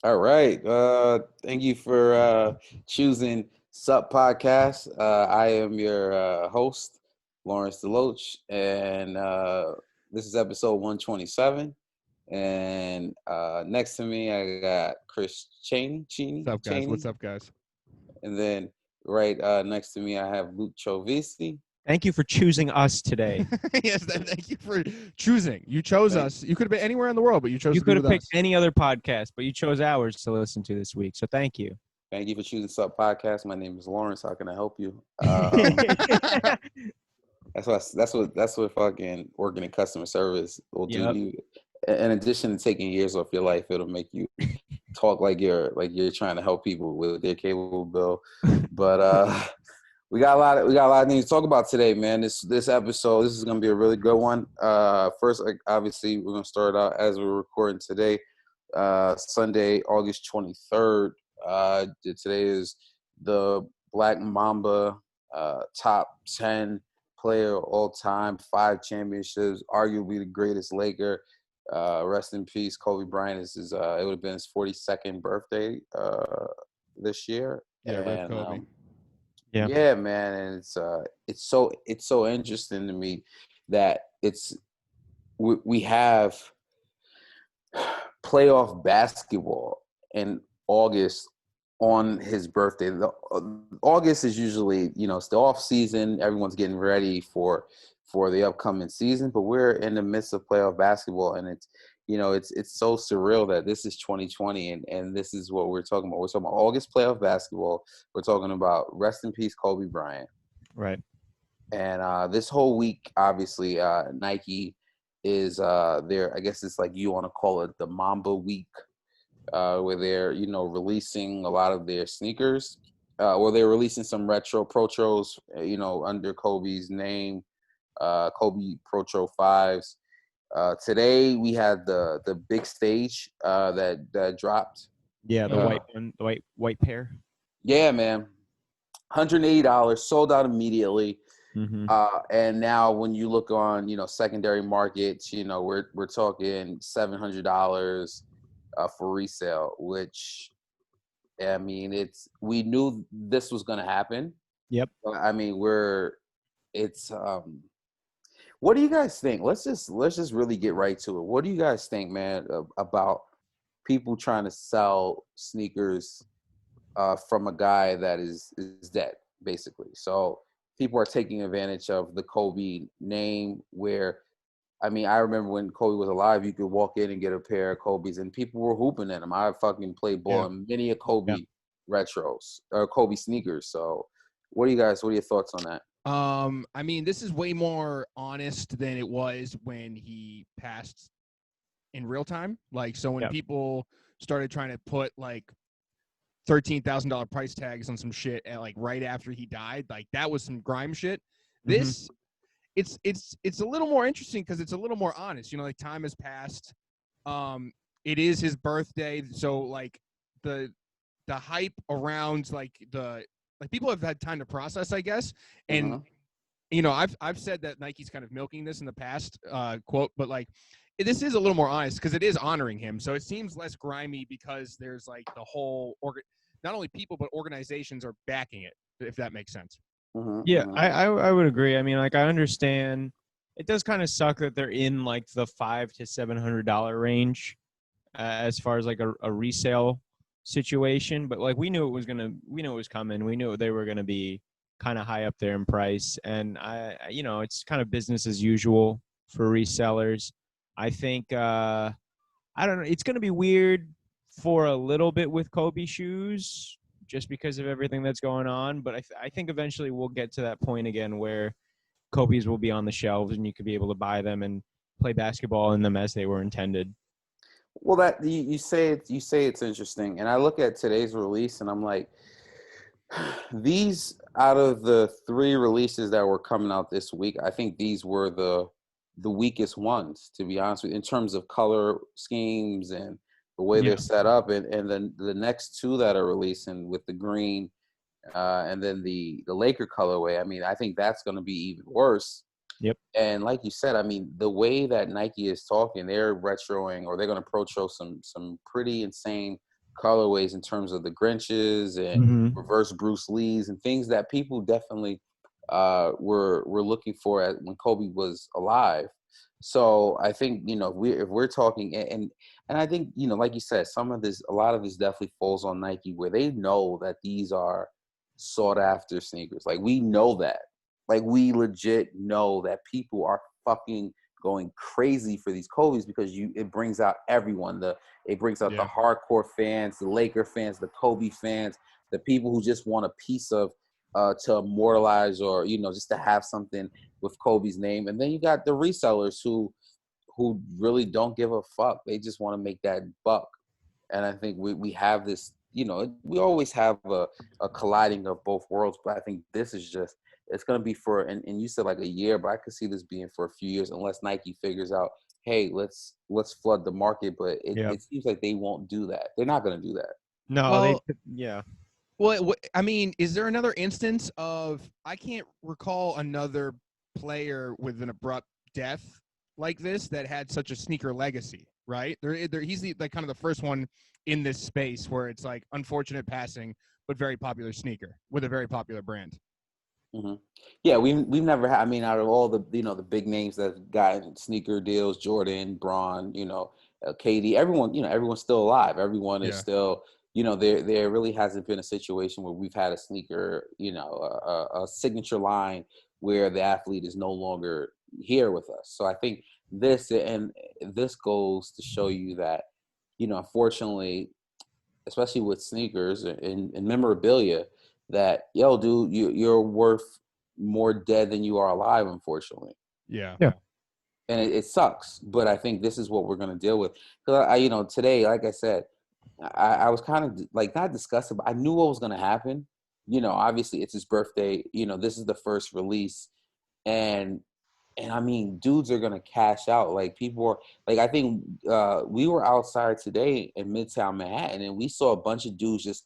All right. Thank you for choosing Sup Podcast. I am your host, Lawrence Deloach, and this is episode 127. And next to me, I got Chris What's up, guys? Cheney, What's up, guys? and then right next to me, I have Luke Chovisi. Thank you for choosing us today. Yes, thank you for choosing. You chose Thank, us. You could have been anywhere in the world, but you chose You to be could have with picked us. any other podcast, but you chose ours to listen to this week. So thank you. thank you for choosing Sup Podcast. My name is Lawrence. How can I help you? That's what fucking working in customer service will do to Yep. you. In addition to taking years off your life, it'll make you talk like you're trying to help people with their cable bill. But we got a lot of things to talk about today, man. This episode, this is gonna be a really good one. First, like, obviously, we're gonna start out as we're recording today, Sunday, August 23rd. Today is the Black Mamba top 10 player all time, 5 championships, arguably the greatest Laker. Rest in peace, Kobe Bryant. It would have been his 42nd birthday this year, Yeah, Rip and Kobe. Yeah. yeah, man, and it's so interesting to me that we have playoff basketball in August on his birthday. August is usually, it's the off season. Everyone's getting ready for the upcoming season, but we're in the midst of playoff basketball, and it's so surreal that this is 2020, and this is what we're talking about. We're talking about August playoff basketball. We're talking about rest in peace Kobe Bryant. Right. And this whole week, obviously, Nike is there. I guess it's like you want to call it the Mamba week, where they're releasing a lot of their sneakers. Or they're releasing some retro protros, under Kobe's name, Kobe Protro fives. Today we had the big stage that dropped. Yeah, the Mhm. white one, the white pair. Yeah, man, $180 sold out immediately. Mm-hmm. And now when you look on, secondary markets, we're talking $700 for resale, which, I mean, we knew this was going to happen. Yep. I mean, it's what do you guys think? Let's just really get right to it. What do you guys think, man, about people trying to sell sneakers from a guy that is dead, basically? So people are taking advantage of the Kobe name. Where, I mean, I remember when Kobe was alive, you could walk in and get a pair of Kobe's, and people were hooping at them. I fucking played ball Yeah. in many a Yeah. Kobe retros or Kobe sneakers. So, what are your thoughts on that? I mean, this is way more honest than it was when he passed in real time. Like, so when Yep. people started trying to put like $13,000 price tags on some shit at like right after he died, like that was some grime shit. Mhm. This, it's a little more interesting because it's a little more honest. Like time has passed. It is his birthday, so like the hype around like people have had time to process, I guess. And Uh-huh. I've said that Nike's kind of milking this in the past, quote, but like this is a little more honest because it is honoring him. So it seems less grimy because there's like the whole not only people but organizations are backing it, if that makes sense. Yeah, Uh-huh. I would agree. I mean, like, I understand. It does kind of suck that they're in like the $500 to $700 range, as far as like a resale situation. But like we knew it was coming. We knew they were gonna be kind of high up there in price, and it's kind of business as usual for resellers. I think I don't know. It's gonna be weird for a little bit with Kobe shoes, just because of everything that's going on. But I think eventually we'll get to that point again where Kobe's will be on the shelves and you could be able to buy them and play basketball in them as they were intended. Well, that you say it's interesting, and I look at today's release, and I'm like, these, out of the 3 releases that were coming out this week, I think these were the weakest ones, to be honest with you, in terms of color schemes and the way Yeah. they're set up, and then the next 2 that are releasing with the green, and then the Laker colorway. I mean, I think that's going to be even worse. Yep. And like you said, I mean, the way that Nike is talking, they're retroing, or they're going to pro show some pretty insane colorways in terms of the Grinches and reverse Bruce Lees and things that people definitely were looking for when Kobe was alive. So I think, you know, if we're talking, and I think, you know, like you said, a lot of this definitely falls on Nike, where they know that these are sought after sneakers. Like, we know that. Like, we legit know that people are fucking going crazy for these Kobe's, because it brings out everyone. It brings out the hardcore fans, the Laker fans, the Kobe fans, the people who just want a piece of to immortalize, or, you know, just to have something with Kobe's name. And then you got the resellers who really don't give a fuck. They just want to make that buck. And I think we have this, you know, we always have a colliding of both worlds, but I think this is just, it's going to be for, and you said like a year, but I could see this being for a few years, unless Nike figures out, hey, let's flood the market. But it seems like they won't do that. They're not going to do that. No, Well, yeah. Well, I mean, is there another instance of, I can't recall another player with an abrupt death like this that had such a sneaker legacy, right? He's like kind of the first one in this space where it's like unfortunate passing, but very popular sneaker with a very popular brand. Mm-hmm. Yeah, we've never had. I mean, out of all the, you know, the big names that got sneaker deals, Jordan, Braun, you know, KD, everyone, you know, everyone's still alive. Everyone is still, you know, there really hasn't been a situation where we've had a sneaker, you know, a signature line where the athlete is no longer here with us. So I think this goes to show you that, you know, unfortunately, especially with sneakers and memorabilia, that, yo, dude, you're worth more dead than you are alive, unfortunately. Yeah. And it sucks, but I think this is what we're going to deal with. Because I, you know, today, like I said, I was kind of like, not disgusted, but I knew what was going to happen. You know, obviously it's his birthday. You know, this is the first release, and I mean, dudes are gonna cash out. Like, people are like, I think we were outside today in Midtown Manhattan, and we saw a bunch of dudes just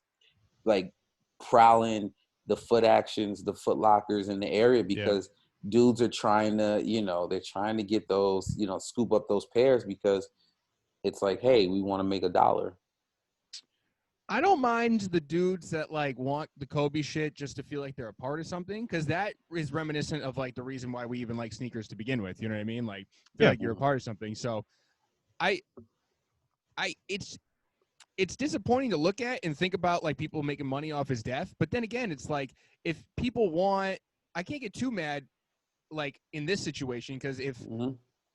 like prowling the Foot Actions, the Foot Lockers in the area, because dudes are trying to, you know, they're trying to get those, you know, scoop up those pairs, because it's like, hey, we want to make $1. I don't mind the dudes that like want the Kobe shit just to feel like they're a part of something, because that is reminiscent of like the reason why we even like sneakers to begin with. You know what I mean? Like, feel like you're a part of something. So, it's disappointing to look at and think about, like, people making money off his death. But then again, it's like, if people want, I can't get too mad like in this situation, because if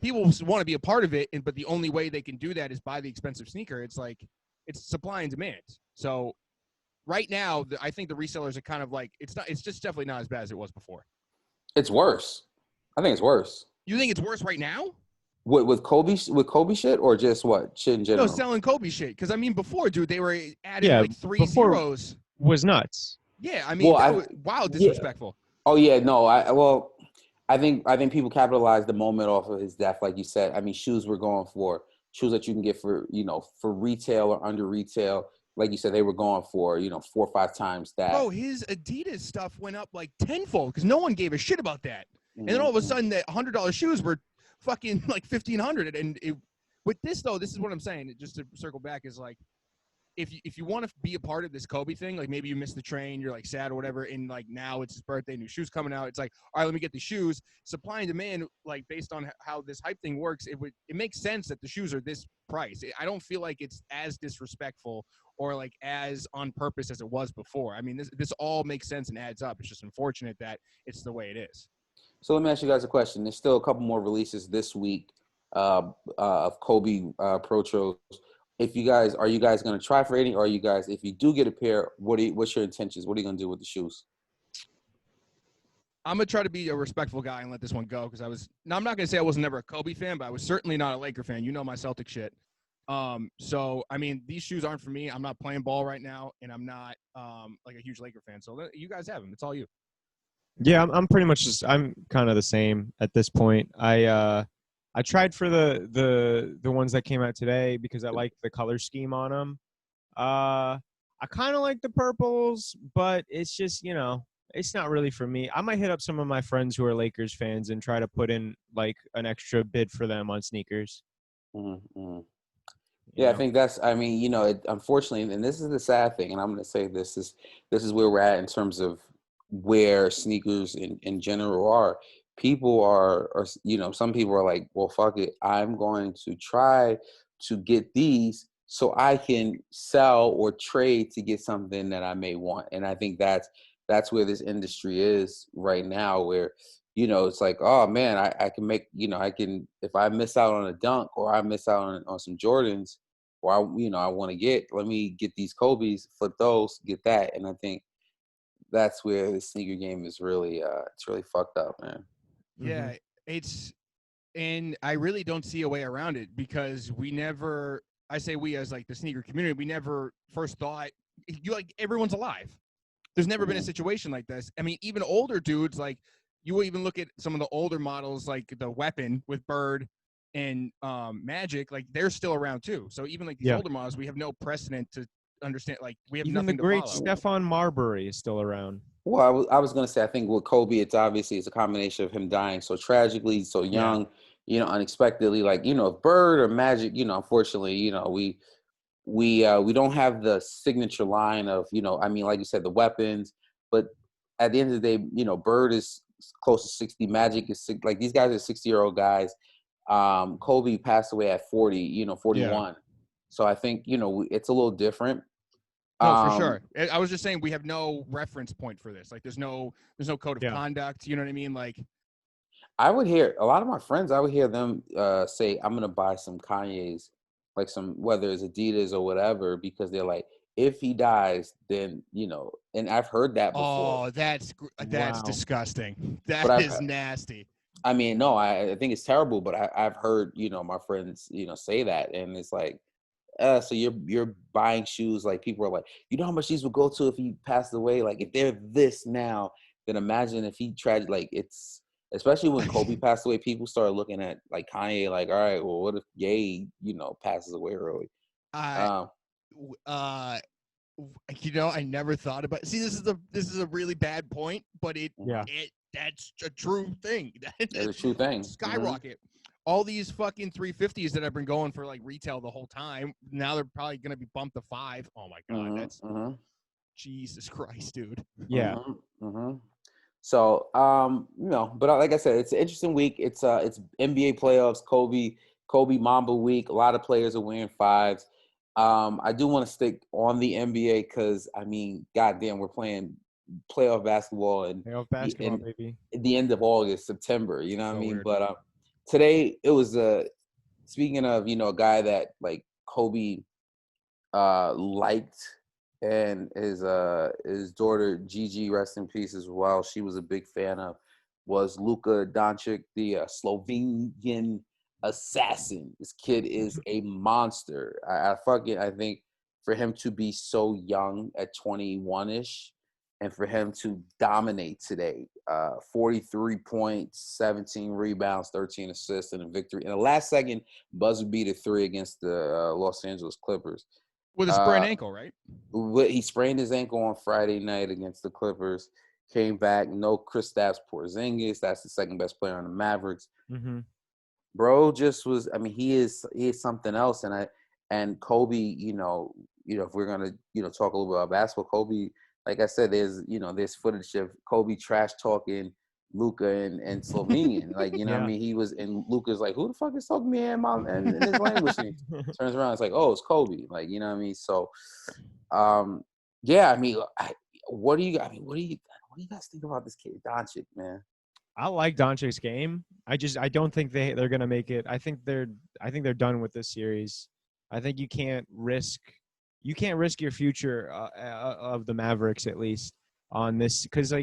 people want to be a part of it, but the only way they can do that is buy the expensive sneaker, it's like, it's supply and demand. So right now, I think the resellers are kind of like, it's just definitely not as bad as it was before. It's worse. I think it's worse. You think it's worse right now? With Kobe shit, or just what shit in general? No, selling Kobe shit. Because I mean, before, dude, they were adding like 3 zeros. Was nuts. Yeah, I mean, that was wild disrespectful. Oh yeah, no, I think people capitalized the moment off of his death, like you said. I mean, shoes were going for shoes that you can get for, you know, for retail or under retail. Like you said, they were going for, you know, 4 or 5 times that. Bro, his Adidas stuff went up like tenfold because no one gave a shit about that. And then all of a sudden, the $100 shoes were fucking like $1,500. And with this, though, this is what I'm saying, just to circle back, is like, if you want to be a part of this Kobe thing, like maybe you missed the train, you're like sad or whatever, and like now it's his birthday, new shoes coming out, it's like, all right, let me get the shoes. Supply and demand, like based on how this hype thing works, it makes sense that the shoes are this price. I don't feel like it's as disrespectful or like as on purpose as it was before. I mean, this all makes sense and adds up. It's just unfortunate that it's the way it is. So let me ask you guys a question. There's still a couple more releases this week of Kobe Pro Tros. Are you guys going to try for any? Or are you guys, if you do get a pair, what's your intentions? What are you going to do with the shoes? I'm going to try to be a respectful guy and let this one go, because I'm not going to say I was never a Kobe fan, but I was certainly not a Laker fan. You know my Celtic shit. So, I mean, these shoes aren't for me. I'm not playing ball right now, and I'm not like a huge Laker fan. So you guys have them. It's all you. Yeah, I'm pretty much I'm kind of the same at this point. I tried for the ones that came out today because I like the color scheme on them. I kind of like the purples, but it's just, you know, it's not really for me. I might hit up some of my friends who are Lakers fans and try to put in like an extra bid for them on sneakers. Mm-hmm. Yeah, I think that's. I mean, unfortunately, and this is the sad thing, and I'm going to say this is where we're at in terms of where sneakers in general are. People are some people are like, well, fuck it, I'm going to try to get these so I can sell or trade to get something that I may want, and I think that's where this industry is right now, where it's like, oh man, I can make, I can, if I miss out on a dunk or I miss out on some Jordans, or I want to let me get these Kobe's, flip those, get that. And I think that's where the sneaker game is really, it's really fucked up, man. Yeah, and I really don't see a way around it because I say we as like the sneaker community, we never first thought everyone's alive. There's never been a situation like this. I mean, even older dudes, like you will even look at some of the older models, like the Weapon with Bird and Magic, like they're still around too. So even like these older models, we have no precedent to understand. Like we have even nothing the great to follow. Stephon Marbury is still around. Well, I was gonna say, I think with Kobe, it's a combination of him dying so tragically, so young, unexpectedly. Like if Bird or Magic, unfortunately, we don't have the signature line of I mean, like you said, the weapons. But at the end of the day, Bird is close to 60. Magic is like these guys are 60-year-old guys. Kobe passed away at 40, 41. So I think it's a little different. No, for sure. I was just saying we have no reference point for this. Like there's no code of conduct. You know what I mean? Like I would hear a lot of my friends, I would hear them say, I'm gonna buy some Kanye's, like some, whether it's Adidas or whatever, because they're like, if he dies, then and I've heard that before. Oh, that's disgusting. But That is nasty. I mean, no, I think it's terrible, but I've heard my friends say that, and it's like, so you're buying shoes, like people are like, how much these would go to if he passed away? Like if they're this now, then imagine if he tried. Like it's, especially when Kobe passed away, people started looking at like Kanye, like, all right, well, what if Ye passes away early? I never thought about. See, this is a really bad point, but that's a true thing. It's a true thing. Skyrocket. All these fucking 350s that have been going for like retail the whole time, now they're probably going to be bumped to 5. Oh my God. That's Jesus Christ, dude. Yeah. So, but like I said, it's an interesting week. It's NBA playoffs, Kobe Mamba week. A lot of players are wearing 5s. I do want to stick on the NBA because, I mean, goddamn, we're playing playoff basketball baby. At the end of August, September, you know what I mean? Weird. But today it was speaking of a guy that like Kobe liked, and his daughter Gigi, rest in peace as well, she was a big fan of, was Luka Doncic, the Slovenian assassin. This kid is a monster. I think for him to be so young at 21ish, and for him to dominate today, 43 points, 17 rebounds, 13 assists, and a victory in the last second buzzer beater 3 against the Los Angeles Clippers. With a sprained ankle, right? He sprained his ankle on Friday night against the Clippers. Came back, no Kristaps Porzingis. That's the second best player on the Mavericks. Bro just was. I mean, he is something else. And Kobe, if we're gonna talk a little bit about basketball, Kobe, like I said, there's footage of Kobe trash talking Luka and Slovenian. Like, what I mean? He was, and Luka's like, who the fuck is talking to me in his language? And he turns around, it's like, oh, it's Kobe. Like, you know what I mean? So, yeah, I mean, what do you guys think about this kid, Doncic, man? I like Doncic's game. I don't think they're gonna make it. I think they're done with this series. I think you can't risk your future of the Mavericks, at least on this, because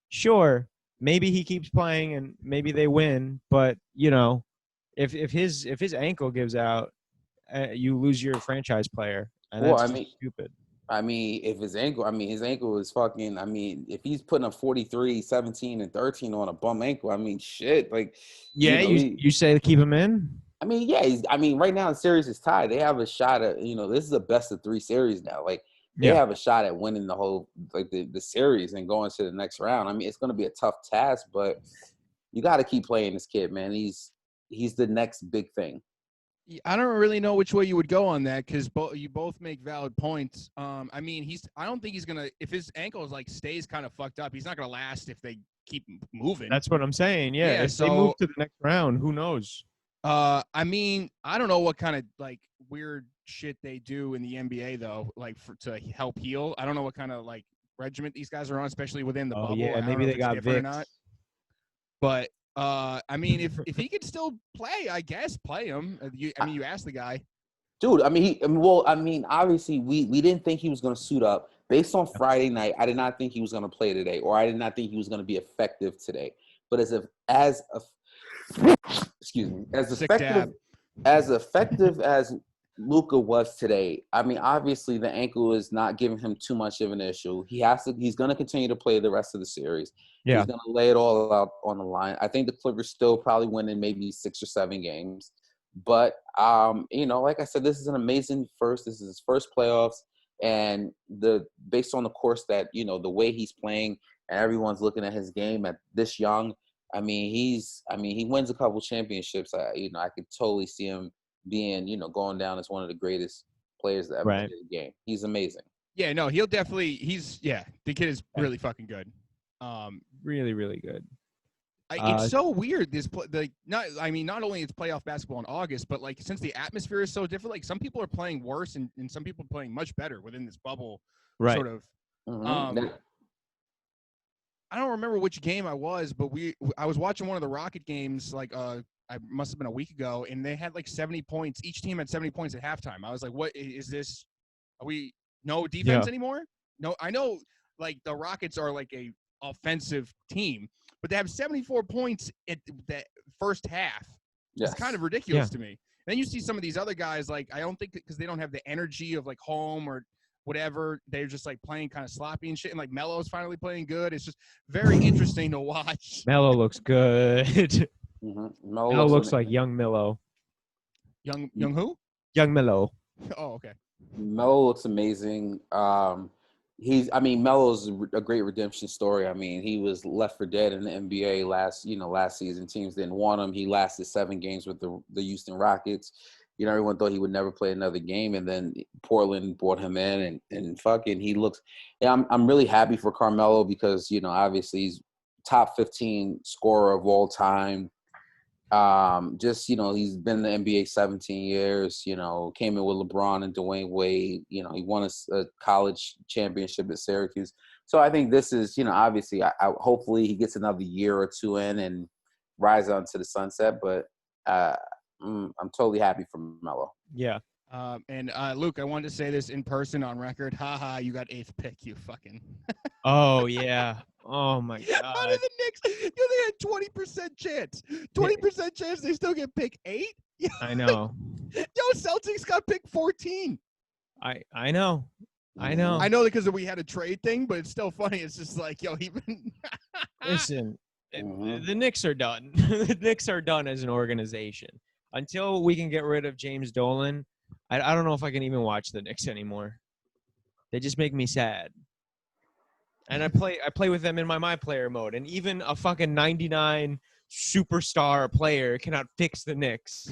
sure, maybe he keeps playing and maybe they win, but if his ankle gives out, you lose your franchise player, and that's stupid. I mean, his ankle is fucking, I mean, if he's putting up 43, 17, and 13 on a bum ankle, I mean, shit. Like, you say to keep him in? I mean, yeah, right now the series is tied. They have a shot at, this is a best of 3 series now. Like, they have a shot at winning the whole, like, the series and going to the next round. I mean, it's going to be a tough task, but you got to keep playing this kid, man. He's the next big thing. I don't really know which way you would go on that because you both make valid points. I mean, I don't think he's gonna. If his ankle is like stays kind of fucked up, he's not gonna last if they keep moving. That's what I'm saying. Yeah, Yeah, if they move to the next round, who knows? I mean, I don't know what kind of like weird shit they do in the NBA though, like to help heal. I don't know what kind of like regiment these guys are on, especially within the Oh bubble. yeah, I don't maybe know they if it's got different or Vicks. not. But I mean, if he could still play, I guess play him. I mean, you asked the guy. Dude, obviously we didn't think he was going to suit up. Based on Friday night, I did not think he was going to play today, or I did not think he was going to be effective today. But excuse me, as effective as Luka was today, I mean, obviously the ankle is not giving him too much of an issue. He's going to continue to play the rest of the series. Yeah. He's going to lay it all out on the line. I think the Clippers still probably win in maybe 6 or 7 games. But like I said, this is an amazing first. This is his first playoffs, and based on the course that the way he's playing, and everyone's looking at his game at this young. I mean, he wins a couple championships. I could totally see him being, going down as one of the greatest players that ever played the game. He's amazing. Yeah, no, he'll definitely. The kid is really fucking good. Really, really good. It's so weird. Not only it's playoff basketball in August, but like since the atmosphere is so different, like some people are playing worse and some people are playing much better within this bubble. Right. Sort of. Mm-hmm. I don't remember which game I was, but I was watching one of the Rocket games. Like I must have been a week ago, and they had like 70 points. Each team had 70 points at halftime. I was like, "What is this? Are we no defense anymore?" No, I know. Like the Rockets are like a offensive team, but they have 74 points at that first half. Yes. It's kind of ridiculous to me. And then you see some of these other guys, like I don't think because they don't have the energy of like home or whatever, they're just like playing kind of sloppy and shit. And like Melo's finally playing good. It's just very interesting to watch. Melo looks good. Mm-hmm. Melo looks like young Melo. Young who? Young Melo. Oh, okay. Melo looks amazing. Melo's a great redemption story. I mean, he was left for dead in the NBA last season. Teams didn't want him. He lasted 7 games with the Houston Rockets. Everyone thought he would never play another game, and then Portland brought him in, and fucking he looks. Yeah, I'm really happy for Carmelo because obviously he's top 15 scorer of all time. He's been in the NBA 17 years. Came in with LeBron and Dwayne Wade. He won a college championship at Syracuse. So I think this is obviously I hopefully he gets another year or two in and rise on to the sunset. But I'm totally happy for Melo. Yeah. And Luke, I wanted to say this in person on record. Haha, you got 8th pick, you fucking. Oh yeah. Oh my god. How did the Knicks? They had 20% chance. 20% chance they still get pick 8. I know. Celtics got pick 14. I know. I know because we had a trade thing, but it's still funny. It's just like even. Listen, the Knicks are done. The Knicks are done as an organization. Until we can get rid of James Dolan, I don't know if I can even watch the Knicks anymore. They just make me sad. And I play with them in my player mode. And even a fucking 99 superstar player cannot fix the Knicks.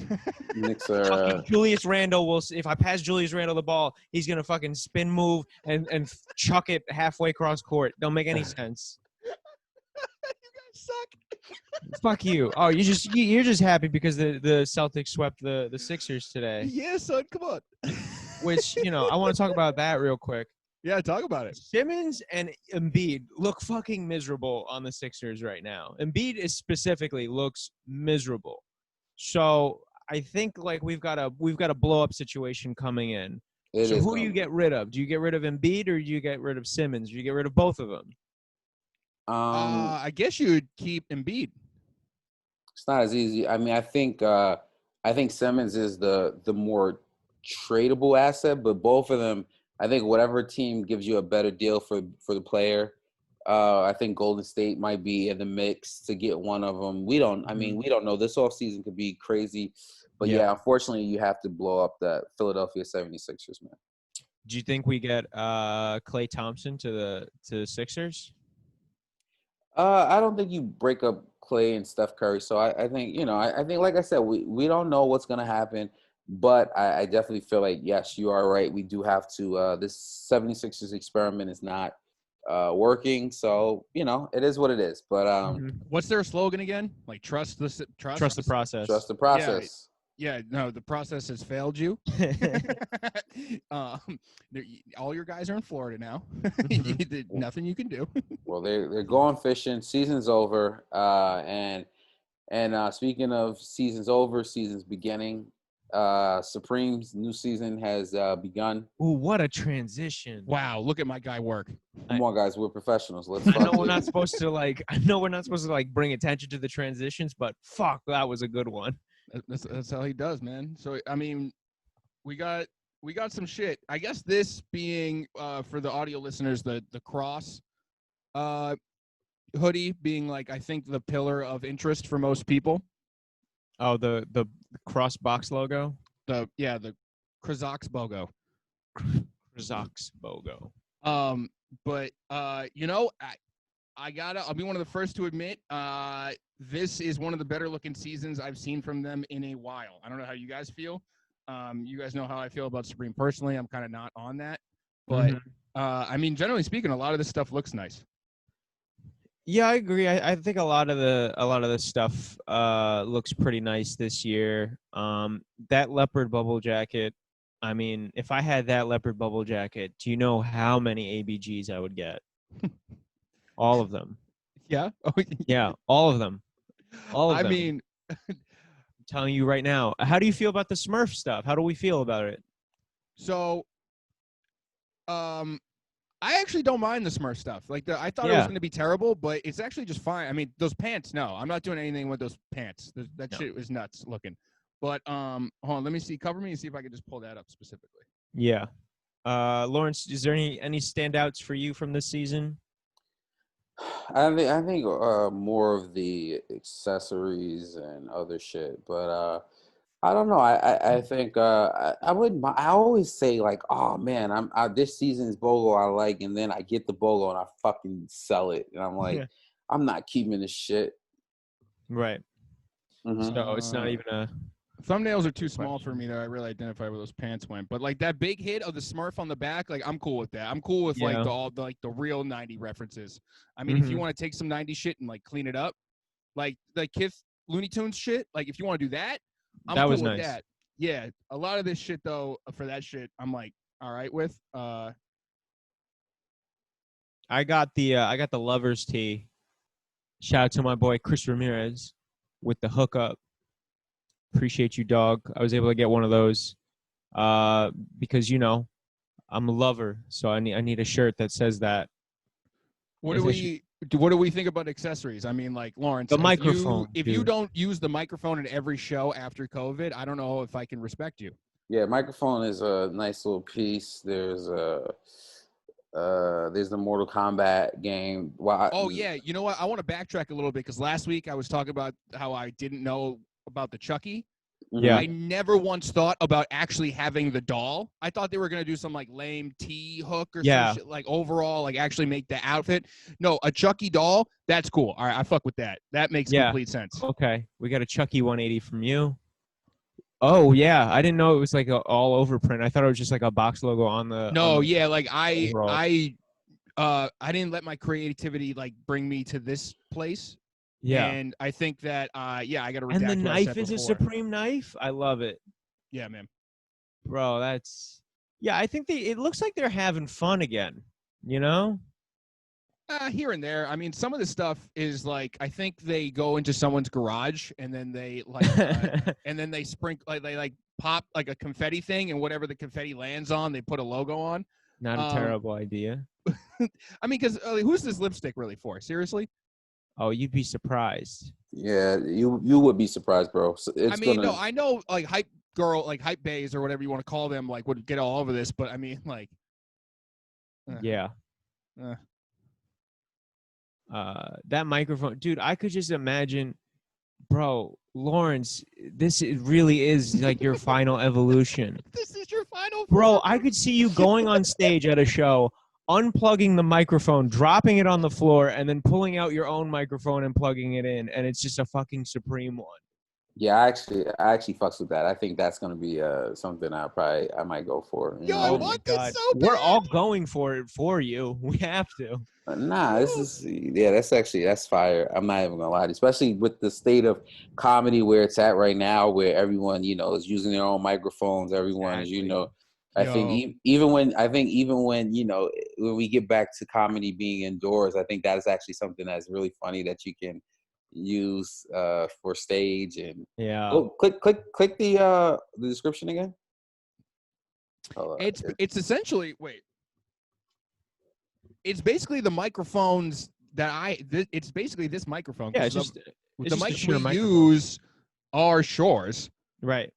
Knicks are Julius Randle if I pass Julius Randle the ball, he's gonna fucking spin move and chuck it halfway across court. Don't make any sense. You guys suck. Fuck you. Oh, you're just happy because the Celtics swept the Sixers today. Yeah, son, come on. Which, I want to talk about that real quick. Yeah, talk about it. Simmons and Embiid look fucking miserable on the Sixers right now. Embiid specifically looks miserable. So I think like we've got a blow up situation coming in. So who do you get rid of? Do you get rid of Embiid or do you get rid of Simmons? Do you get rid of both of them? I guess you would keep Embiid. It's not as easy. I mean, I think Simmons is the more tradable asset, but both of them. I think whatever team gives you a better deal for the player, I think Golden State might be in the mix to get one of them. We don't know. This offseason could be crazy. But, unfortunately, you have to blow up the Philadelphia 76ers, man. Do you think we get Klay Thompson to the Sixers? I don't think you break up Klay and Steph Curry. So I think, I think, like I said, we don't know what's going to happen. But I definitely feel like, yes, you are right. We do have to. This 76ers experiment is not working, so it is what it is. But What's their slogan again? Like trust Trust the process. trust the Yeah, process. yeah. No, the process has failed you. um, all your guys are in Florida now. Nothing you can do. Well, they're going fishing. Season's over. And speaking of seasons over, seasons beginning. Supreme's new season has begun. Ooh, what a transition! Wow, look at my guy work. Come on, guys, we're professionals. Let's. I know we're not supposed to bring attention to the transitions, but fuck, that was a good one. That's how he does, man. So I mean, we got some shit. I guess this being for the audio listeners, the cross hoodie being like, I think, the pillar of interest for most people. Oh, the cross box logo. The Krazox logo. Krazox logo. But I'll be one of the first to admit, this is one of the better looking seasons I've seen from them in a while. I don't know how you guys feel. You guys know how I feel about Supreme personally. I'm kind of not on that, but I mean, generally speaking, a lot of this stuff looks nice. Yeah, I agree. I think a lot of the stuff looks pretty nice this year. That leopard bubble jacket. I mean, if I had that leopard bubble jacket, do you know how many ABGs I would get? All of them. Yeah. Yeah, all of them. All of them. I mean, I'm telling you right now. How do you feel about the Smurf stuff? How do we feel about it? So, I actually don't mind the Smurf stuff. Like, I thought it was going to be terrible, but it's actually just fine. I mean, those pants, no. I'm not doing anything with those pants. That shit was nuts looking. But hold on, let me see. Cover me and see if I can just pull that up specifically. Yeah. Lawrence, is there any standouts for you from this season? I think more of the accessories and other shit, but I don't know. I think I wouldn't. I always say like, oh man, this season's BOGO I like, and then I get the BOGO and I fucking sell it, and I'm like, I'm not keeping this shit. Right. Mm-hmm. So it's not even a. Thumbnails are too small for me to really identify where those pants went. But like that big hit of the Smurf on the back, like I'm cool with that. I'm cool with like the real 90 references. I mean, if you want to take some 90 shit and like clean it up, like Kith Looney Tunes shit, like if you want to do that, I'm cool with nice. that. Yeah, a lot of this shit though, for that shit, I'm like, all right with. I got the lovers tee. Shout out to my boy Chris Ramirez with the hookup. Appreciate you, dog. I was able to get one of those because I'm a lover, so I need a shirt that says that. What do we think about accessories? I mean, like Lawrence, the microphone. If you don't use the microphone in every show after COVID, I don't know if I can respect you. Yeah, microphone is a nice little piece. There's the Mortal Kombat game. Yeah, you know what? I want to backtrack a little bit because last week I was talking about how I didn't know about the Chucky. Yeah. I never once thought about actually having the doll. I thought they were going to do some like lame T-hook or some shit, like overall, like actually make the outfit. No, a Chucky doll, that's cool. All right, I fuck with that. That makes complete sense. Okay, we got a Chucky 180 from you. Oh, yeah. I didn't know it was like a all over print. I thought it was just like a box logo on the... No, like I didn't let my creativity like bring me to this place. Yeah. And I think that, I got to redact. And the knife is a Supreme knife? I love it. Yeah, man. Bro, that's... Yeah, I think it looks like they're having fun again, you know? Here and there. I mean, some of the stuff is like, I think they go into someone's garage and then they like, and then they sprinkle, like they like pop like a confetti thing, and whatever the confetti lands on, they put a logo on. Not a terrible idea. I mean, because who's this lipstick really for? Seriously? Oh, you'd be surprised. Yeah, you would be surprised, bro. So no, I know like hype girl, like hype bays or whatever you want to call them, like would get all over this, but I mean, like, yeah. That microphone, dude, I could just imagine, bro, Lawrence, it really is like your final evolution. This is your final, bro. I could see you going on stage at a show, unplugging the microphone, dropping it on the floor, and then pulling out your own microphone and plugging it in, and it's just a fucking Supreme one. Yeah, I actually fucks with that. I think that's gonna be something I might go for. You Yo, know I what I Oh mean? my want this God, so we're bad. all going for it for you. We have to. Nah, that's fire. I'm not even gonna lie to you, especially with the state of comedy where it's at right now, where everyone, is using their own microphones. Everyone is, Exactly. I think Yo, even when when we get back to comedy being indoors, I think that is actually something that's really funny that you can use for stage and Yeah. oh, click the description again. Hold on. it's essentially it's basically the microphones that it's basically this microphone Yeah. because It's the just a mics we sheer microphone. use are Shores. Right.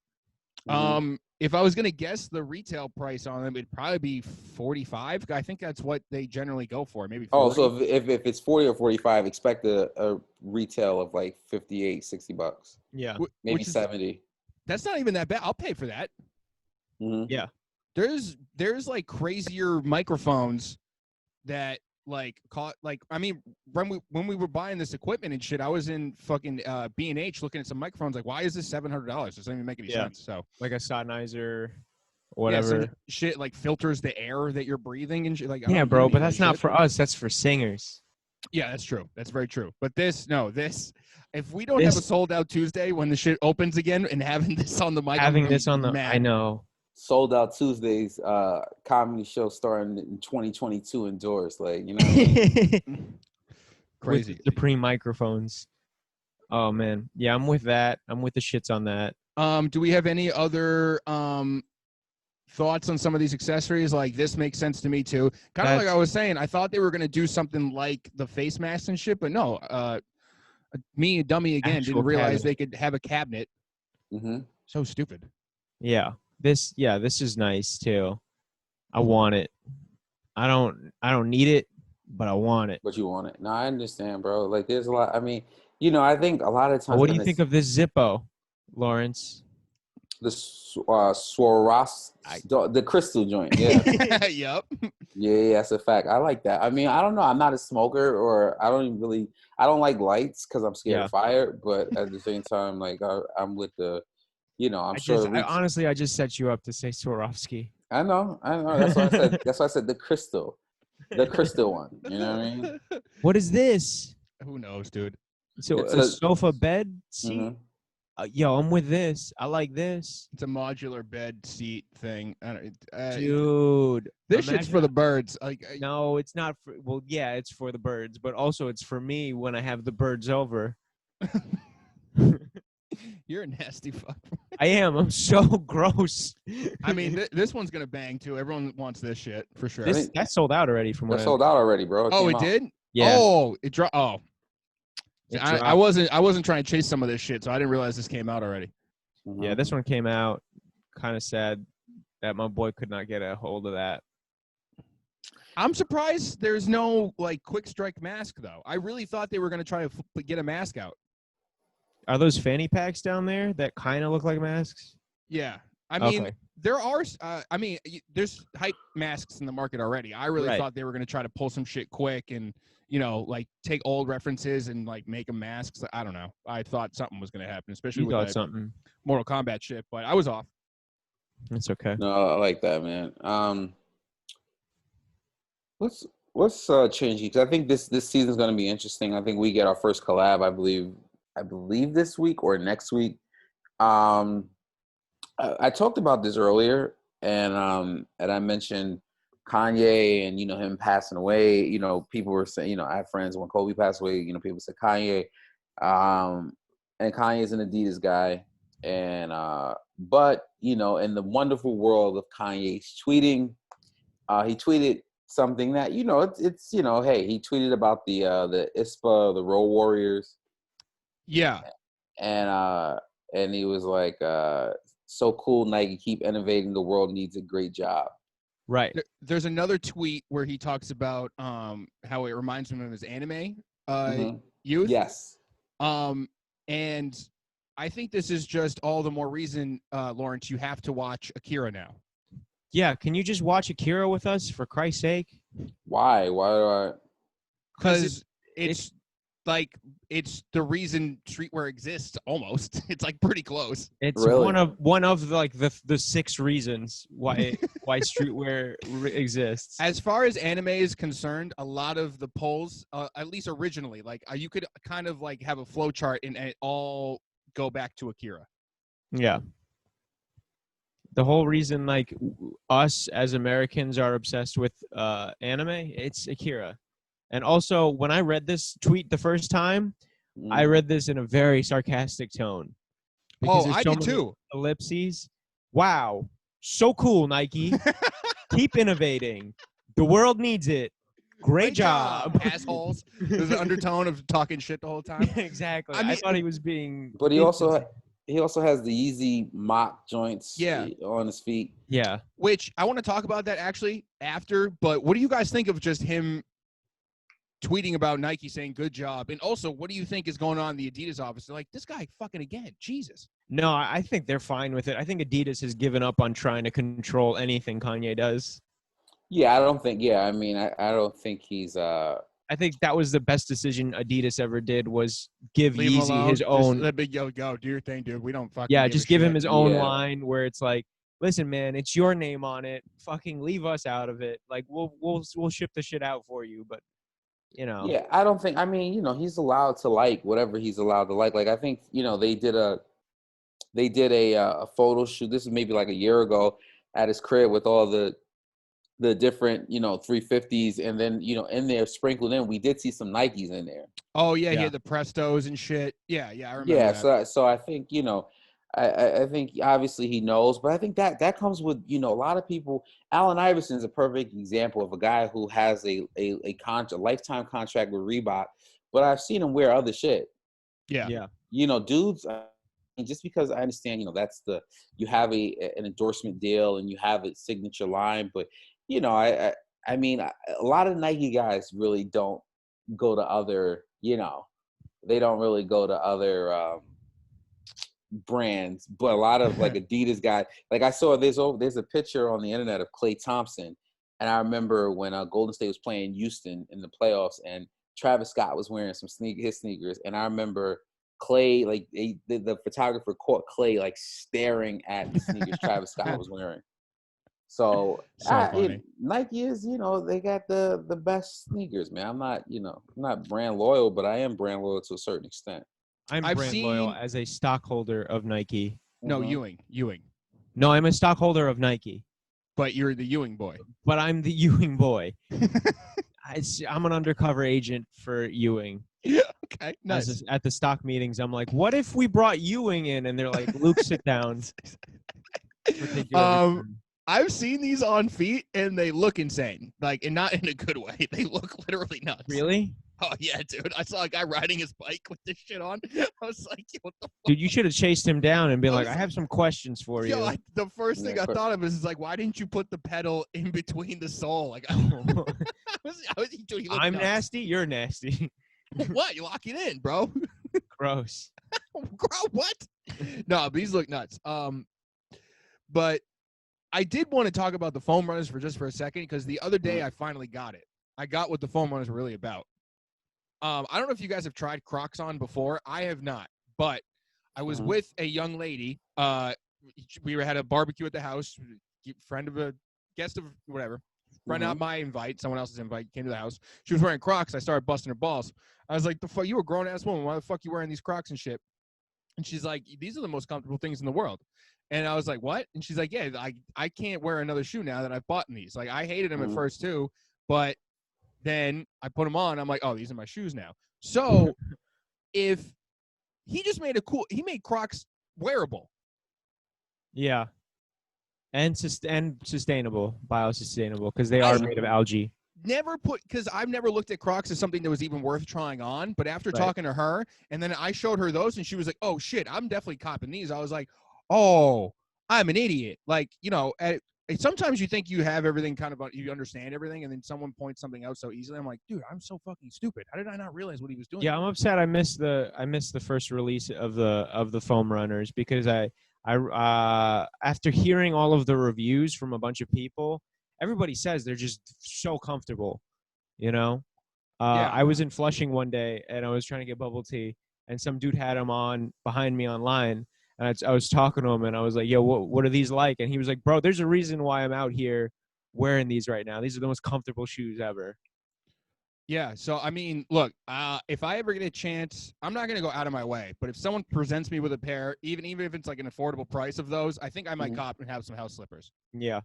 Mhm. If I was gonna guess the retail price on them, it'd probably be 45. I think that's what they generally go for, maybe Oh, 40. so if it's 40 or 45, expect a retail of like 58, $60, Yeah. maybe Which is 70. that's not even that bad. I'll pay for that. Mm-hmm. Yeah. There's like crazier microphones that like caught like I mean when we were buying this equipment and shit, I was in fucking B&H looking at some microphones like why is this $700? Doesn't even make any Yeah. sense. So Like a Sennheiser, yeah, some whatever. shit like filters the air that you're breathing and shit. Like I Yeah, don't bro. need But any of that's that not shit. for us. That's for singers. Yeah, that's true. That's very true. But this if we don't have a This sold out Tuesday when the shit opens again and having this on the mic, I'm having gonna this be on the. I mad. know. Sold Out Tuesdays comedy show starting in 2022 indoors. Like, you know what I mean? With the Crazy. Supreme microphones. Oh man. Yeah, I'm with that. I'm with the shits on that. Do we have any other thoughts on some of these accessories? Like this makes sense to me too. Kind of like I was saying, I thought they were gonna do something like the face masks and shit, but no. Me, a dummy again, Actual didn't realize cabinet. they could have a cabinet. Mm-hmm. So stupid. Yeah. This is nice too. I want it. I don't need it, but I want it. But you want it. No, I understand, bro. Like, there's a lot. I mean, I think a lot of Oh, times what do when you think it's of this Zippo, Lawrence? the Swarovski, I the crystal joint. Yeah. Yep. Yeah, that's a fact. I like that. I mean, I don't know. I'm not a smoker, or I don't even really. I don't like lights because I'm scared Yeah. of fire. But at the same time, like I'm with the, I'm sure the I honestly I just set you up to say Swarovski. I know. That's why I said. That's why I said the crystal one. You know what I mean? What is this? Who knows, dude? So It's a a. sofa bed seat? Mhm. Yo, I'm with this. I like this. It's a modular bed seat thing. I don't, Dude, this shit's for the birds. Like, no, it's not for. Well, yeah, it's for the birds, but also it's for me when I have the birds over. you're a nasty fuck. I am. I'm so gross. I mean, this one's gonna bang too. Everyone wants this shit for sure. That sold out already from what That I. sold out already, bro. It Oh, came it out. did. Yeah, Oh, it dropped. Oh, it I dropped. wasn't trying to chase some of this shit, so I didn't realize this came out already. Mhm. Yeah, this one came out. Kind of sad that my boy could not get a hold of that. I'm surprised there's no like quick strike mask though. I really thought they were gonna try to get a mask out. Are those fanny packs down there that kind of look like masks? Yeah, I mean, Okay. there are. There's hype masks in the market already. I really Right. thought they were gonna try to pull some shit quick and like take old references and like make them masks. I don't know. I thought something was gonna happen, especially You with thought the something. Mortal Kombat shit, but I was off. It's okay. No, I like that, man. Let's change because I think this season's gonna be interesting. I think we get our first collab. I believe this week or next week. Um, I talked about this earlier, and I mentioned Kanye and him passing away. People were saying, I have friends when Kobe passed away. People said Kanye, um, and Kanye's an Adidas guy, and but in the wonderful world of Kanye's tweeting, he tweeted something that it's hey, he tweeted about the ISPA, the Road Warriors, Yeah, and he was like, so cool, Nike, keep innovating, the world needs a great job. Right. there's another tweet where he talks about how it reminds him of his anime Mm-hmm. youth. Yes. And I think this is just all the more reason, Lawrence, you have to watch Akira now. Yeah. Can you just watch Akira with us for Christ's sake? Why do I? Because it's like it's the reason streetwear exists. Almost, it's like pretty close. It's Really? one of like the 6 reasons why streetwear exists. As far as anime is concerned, a lot of the polls, at least originally, like you could kind of like have a flow chart and it all go back to Akira. Yeah. The whole reason like us as Americans are obsessed with anime, it's Akira. And also, when I read this tweet the first time, I read this in a very sarcastic tone. Oh, there's I so did many too. Ellipses. Wow. So cool, Nike. Keep innovating. The world needs it. Great job. Assholes. There's an undertone of talking shit the whole time. Exactly. I mean, thought he was being. But he also has the easy mock joints on his feet. Yeah. Which I want to talk about that actually after. But what do you guys think of just him tweeting about Nike saying good job? And also, what do you think is going on in the Adidas office? They're like, this guy fucking again. Jesus. No, I think they're fine with it. I think Adidas has given up on trying to control anything Kanye does. Yeah, I don't think. Yeah, I mean, I don't think he's. I think that was the best decision Adidas ever did was give Leave him Yeezy alone. his own. Just let Big Yo go. Do your thing, dude. We don't fucking. Yeah, just give him shit. his own Yeah. line where it's like, listen, man, it's your name on it. Fucking leave us out of it. Like we'll ship the shit out for you, but you know. Yeah, I don't think. I mean, he's allowed to like whatever he's allowed to like. Like I think they did a photo shoot. This is maybe like a year ago at his crib with all the different 350s, and then in there sprinkled in, we did see some Nikes in there. Oh yeah, he Yeah. had the Prestos and shit. Yeah, I remember. Yeah, that. so I think I think obviously he knows, but I think that comes with a lot of people. Allen Iverson is a perfect example of a guy who has a lifetime contract with Reebok, but I've seen him wear other shit. Yeah. Dudes. Just because I understand, you have an endorsement deal and you have a signature line, but I mean, a lot of Nike guys really don't go to other, they don't really go to other brands, but a lot of like Adidas guys, like I saw there's a picture on the internet of Klay Thompson, and I remember when Golden State was playing Houston in the playoffs, and Travis Scott was wearing his sneakers, and I remember Klay, like the photographer caught Klay like staring at the sneakers Travis Scott was wearing. So funny. Nike is, they got the best sneakers, man. I'm not brand loyal, but I am brand loyal to a certain extent. I've brand loyal as a stockholder of Nike. No, Mhm. Ewing. No, I'm a stockholder of Nike, But you're the Ewing boy. but I'm the Ewing boy. I'm an undercover agent for Ewing. Yeah. Okay. Nice. At the stock meetings, I'm like, what if we brought Ewing in? And they're like, Luke, sit down. I've seen these on feet and they look insane. Like, and not in a good way. They look literally nuts. Really? Oh yeah, dude. I saw a guy riding his bike with this shit on. I was like, what the fuck? Dude, you should have chased him down and been like, I have some questions for you. Yo, the first thing I thought of is like, why didn't you put the pedal in between the sole? Like, dude, he looked I'm nuts. nasty. You're nasty. What? You lock it in, bro? Gross. Bro, what? No, but these look nuts. But I did want to talk about the foam runners for a second, because the other day I finally got it. I got what the foam runners were really about. I don't know if you guys have tried Crocs on before. I have not, but I was with a young lady. We had a barbecue at the house. Guest of whatever. Friend out my invite, someone else's invite, came to the house. She was wearing Crocs. I started busting her balls. I was like, "The fuck, you a grown ass woman? Why the fuck you wearing these Crocs and shit?" And she's like, "These are the most comfortable things in the world." And I was like, "What?" And she's like, "Yeah, I can't wear another shoe now that I've bought these. Like, I hated them at first too, but then I put them on. I'm like, oh, these are my shoes now." So if he just made he made Crocs wearable. Yeah. And sustainable, biosustainable, because they are made of algae. Because I've never looked at Crocs as something that was even worth trying on. But after talking to her, and then I showed her those, and she was like, "Oh shit, I'm definitely copping these." I was like, "Oh, I'm an idiot." Like, sometimes you think you have everything you understand everything, and then someone points something out so easily. I'm like, dude, I'm so fucking stupid. How did I not realize what he was doing? Yeah, I'm upset. I missed the first release of the foam runners, because I after hearing all of the reviews from a bunch of people, everybody says they're just so comfortable, Yeah. I was in Flushing one day and I was trying to get bubble tea, and some dude had them on behind me online. And I was talking to him, and I was like, "Yo, what are these like?" And he was like, "Bro, there's a reason why I'm out here wearing these right now. These are the most comfortable shoes ever." Yeah. So, I mean, look, if I ever get a chance, I'm not going to go out of my way. But if someone presents me with a pair, even if it's like an affordable price of those, I think I might cop and have some house slippers. Yeah.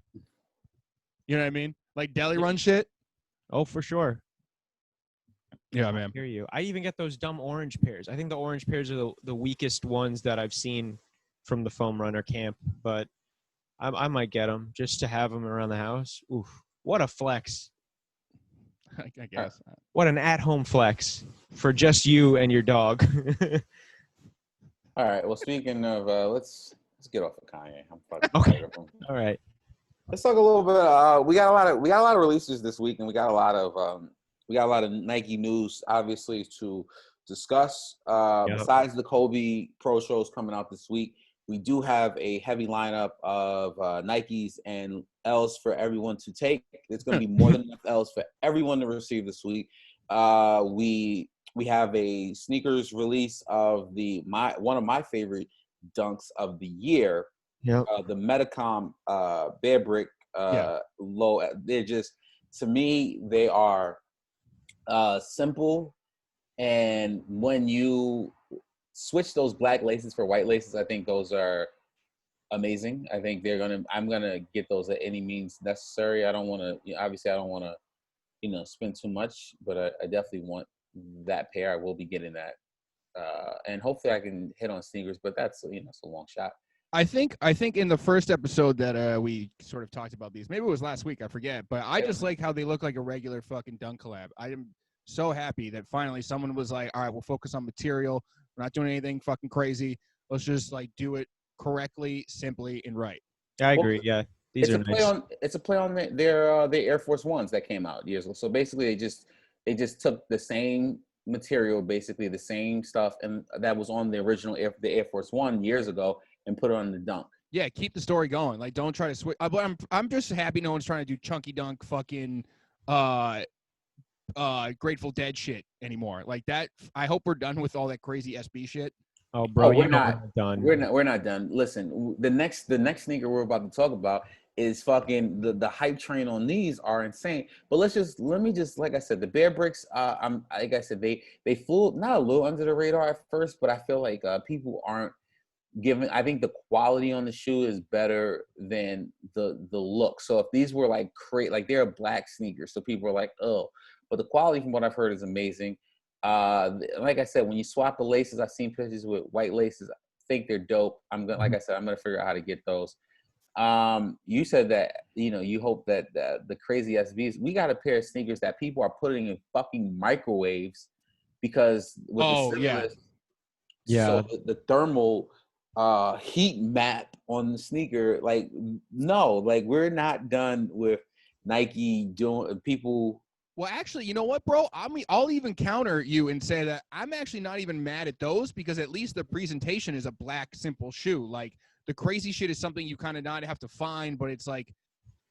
You know what I mean? Like deli run shit. Oh, for sure. Yeah, I man. hear you. I even get those dumb orange pairs. I think the orange pairs are the weakest ones that I've seen from the foam runner camp, but I might get them just to have them around the house. Oof. What a flex. I guess. What an at-home flex for just you and your dog. All right. Well, speaking of, let's get off of Kanye. I'm fucking Okay. tired of him. All right. Let's talk a little bit. We got a lot of releases this week, and we got a lot of Nike news, obviously, to discuss. Yep. Besides the Kobe Pro shows coming out this week, we do have a heavy lineup of Nikes and L's for everyone to take. There's going to be more than enough L's for everyone to receive this week. We have a sneakers release of one of my favorite dunks of the year. Yep. The Metacom Bear Brick low. They're just, to me, they are simple, and when you switch those black laces for white laces, I think those are amazing. I think I'm gonna get those at any means necessary. I don't want to, obviously, I don't want to, spend too much, but I definitely want that pair. I will be getting that, and hopefully I can hit on sneakers, but that's it's a long shot. I think in the first episode that we sort of talked about these, maybe it was last week, I forget, but I just like how they look like a regular fucking dunk collab. I am so happy that finally someone was like, all right, we'll focus on material. We're not doing anything fucking crazy. Let's just like do it correctly, simply, and right. I agree. Yeah. These are nice. It's a play on their Air Force Ones that came out years ago. So basically they just took the same material, basically the same stuff, and that was on the original the Air Force One years ago, and put it on the dunk. Yeah, keep the story going. Like, don't try to switch. I'm just happy no one's trying to do chunky dunk fucking Grateful Dead shit anymore. Like that. I hope we're done with all that crazy SB shit. Oh, bro, we're not done. We're not done. Listen, the next sneaker we're about to talk about is fucking the hype train on these are insane. But let me just like I said, the Bear Bricks. Like I said, they flew not a little under the radar at first, but I feel like people aren't given. I think the quality on the shoe is better than the look. So if these were like they're a black sneaker, so people are like, oh, but the quality from what I've heard is amazing. Like I said, when you swap the laces, I've seen pictures with white laces. I think they're dope. Like I said, I'm gonna figure out how to get those. You said that you hope that the crazy SBs. We got a pair of sneakers that people are putting in fucking microwaves because with so the thermal heat map on the sneaker. Like no, like we're not done with Nike doing people. Well, actually, you know what, bro? I'll even counter you and say that I'm actually not even mad at those because at least the presentation is a black, simple shoe. Like the crazy shit is something you kind of not have to find, but it's like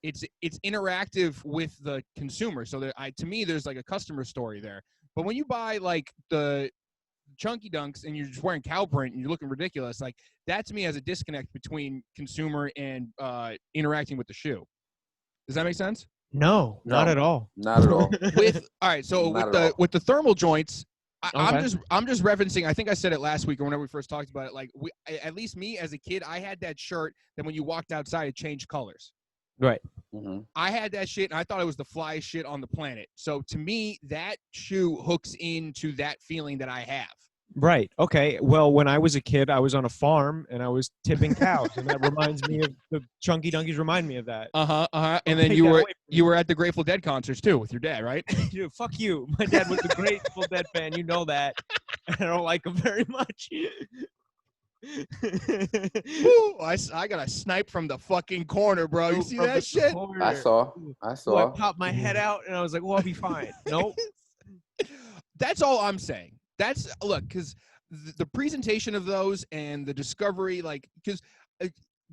it's interactive with the consumer. So to me, there's like a customer story there. But when you buy like the chunky dunks and you're just wearing cow print and you're looking ridiculous, like that to me has a disconnect between consumer and interacting with the shoe. Does that make sense? No, not at all. Not at all. With the thermal joints, I'm just referencing. I think I said it last week or whenever we first talked about it. Like at least me as a kid, I had that shirt that when you walked outside, it changed colors. Right. Mm-hmm. I had that shit, and I thought it was the flyest shit on the planet. So to me, that shoe hooks into that feeling that I have. Right. Okay. Well, when I was a kid, I was on a farm and I was tipping cows, and that reminds me of the chunky dunkies. Remind me of that. And then you were at the Grateful Dead concerts too with your dad, right? Dude, fuck you. My dad was a Grateful Dead fan. You know that. I don't like him very much. Ooh, I got a snipe from the fucking corner, bro. You see that shit? Corner. I saw. So I popped my head out and I was like, "Well, I'll be fine." Nope. That's all I'm saying. Look, because the presentation of those and the discovery, like, because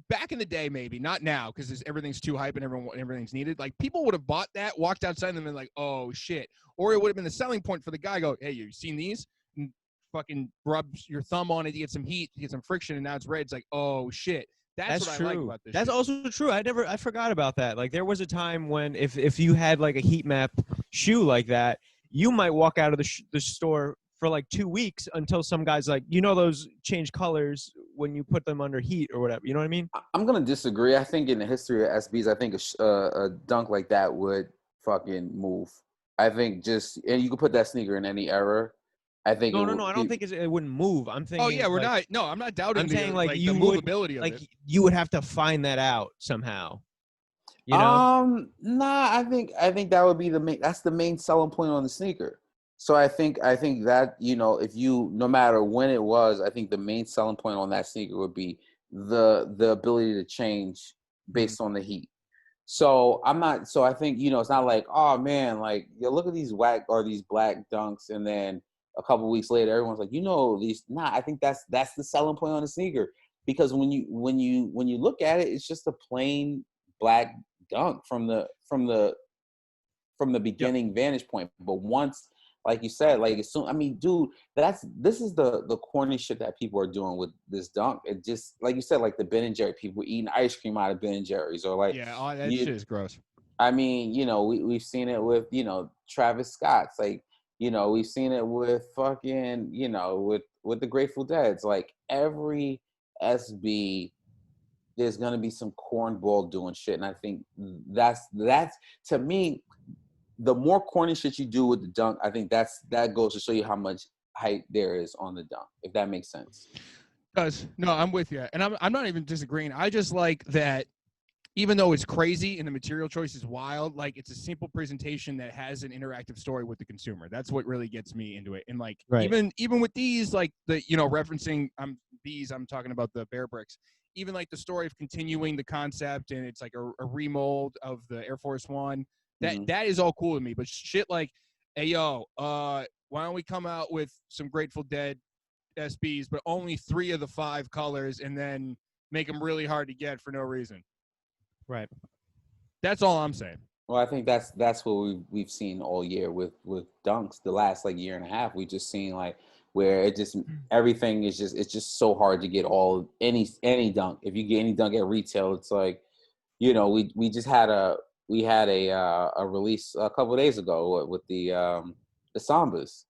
back in the day, maybe not now because everything's too hype and everything's needed. Like people would have bought that, walked outside and been like, "Oh shit!" Or it would have been the selling point for the guy. Go, "Hey, you seen these?" And fucking rubs your thumb on it, you get some heat, you get some friction, and now it's red. It's like, "Oh shit!" That's what true. I like about this. That's shit. also true. I forgot about that. Like there was a time when if you had like a heat map shoe like that, you might walk out of the store for like 2 weeks until some guys like, those change colors when you put them under heat or whatever. You know what I mean? I'm gonna disagree. I think in the history of SBs, I think a dunk like that would fucking move. I think and you could put that sneaker in any era. I think No. I don't think it wouldn't move. I'm thinking. Oh yeah, we're not. No, I'm not doubting. I'm saying like the you would movability of like it. you would have to find that out somehow. You know? Nah. I think that would be that's the main selling point on the sneaker. So I think that if you no matter when it was, I think the main selling point on that sneaker would be the ability to change based on the heat. So I'm not. So I think it's not like, oh man, like look at these these black dunks, and then a couple weeks later everyone's like, these. Nah, I think that's the selling point on the sneaker, because when you look at it, it's just a plain black dunk from the beginning vantage point. But once, like you said, like as soon, I mean, dude, this is the corny shit that people are doing with this dunk. It just, like you said, like the Ben and Jerry people eating ice cream out of Ben and Jerry's, or like, Yeah, that shit is gross. I mean, we've seen it with Travis Scott's, like we've seen it with fucking with the Grateful Dead's. Like every SB, there's gonna be some cornball doing shit, and I think that's to me. The more corny shit you do with the dunk, I think that goes to show you how much hype there is on the dunk, if that makes sense. Does. No, I'm with you. And I'm not even disagreeing. I just like that even though it's crazy and the material choice is wild, like it's a simple presentation that has an interactive story with the consumer. That's what really gets me into it. And like even with these, like the referencing I'm talking about the Bear Bricks. Even like the story of continuing the concept, and it's like a remold of the Air Force One. That is all cool to me, but shit like, hey yo, why don't we come out with some Grateful Dead SBs, but only 3 of the 5 colors, and then make them really hard to get for no reason. Right. That's all I'm saying. Well, I think that's what we've seen all year with dunks. The last like year and a half, we just seen like where it just everything is it's just so hard to get any dunk. If you get any dunk at retail, it's like we just had a release a couple of days ago with the Sambas.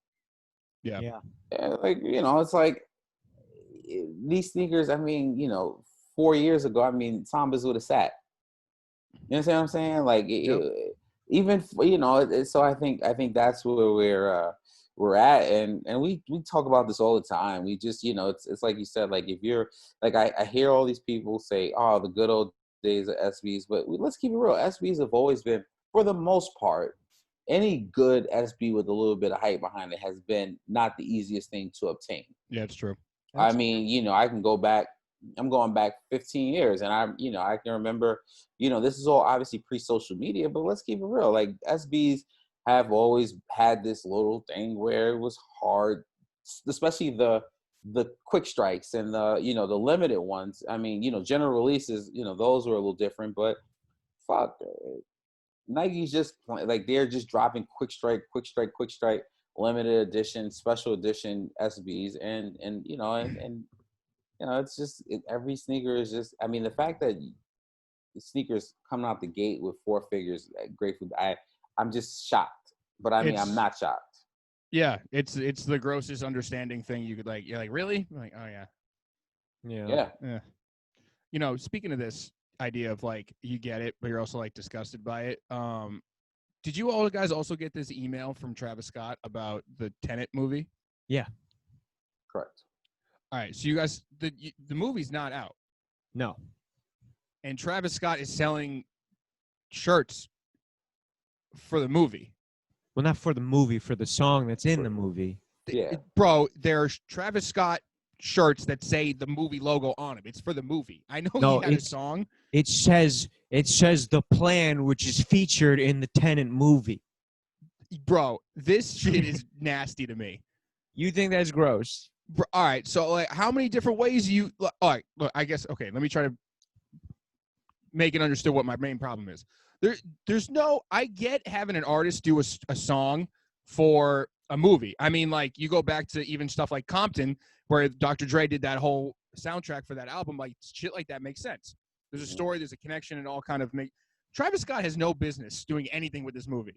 Yeah. Like it's like these sneakers. I mean, 4 years ago, I mean, Sambas would have sat. You understand what I'm saying? Like even so I think that's where we're at, and we talk about this all the time. We just it's like you said, like if you're like I hear all these people say, oh, the good old days of SBs, but let's keep it real. SBs have always been, for the most part, any good SB with a little bit of hype behind it has been not the easiest thing to obtain. Yeah, it's true. I mean, I can go back. I'm going back 15 years, and I can remember, this is all obviously pre-social media, but let's keep it real. Like SBs have always had this little thing where it was hard, especially the quick strikes and the the limited ones. I mean, general releases, those were a little different, but fuck, Nike's just like they're just dropping quick strike, limited edition, special edition SBs, and it's just every sneaker is just. I mean, the fact that the sneakers coming out the gate with 4 figures, Grateful, I'm just shocked. But I mean, I'm not shocked. Yeah, it's the grossest understanding thing you could like. You're like, really? I'm like, oh yeah. Speaking of this idea of like you get it, but you're also like disgusted by it. Did you all guys also get this email from Travis Scott about the Tenet movie? Yeah. Correct. All right, so you guys, the movie's not out. No. And Travis Scott is selling shirts for the movie. Well, not for the movie, for the song that's in the movie. Yeah. Bro, there's Travis Scott shirts that say the movie logo on them. It's for the movie. I know he had a song. It says the plan, which is featured in the Tenet movie. Bro, this shit is nasty to me. You think that's gross? All right, so like, how many different ways all right, look, I guess, okay, let me try to make it understood what my main problem is. There's no. I get having an artist do a song for a movie. I mean, like you go back to even stuff like Compton, where Dr. Dre did that whole soundtrack for that album. Like shit like that makes sense. There's a story, there's a connection, and all kind of make. Travis Scott has no business doing anything with this movie.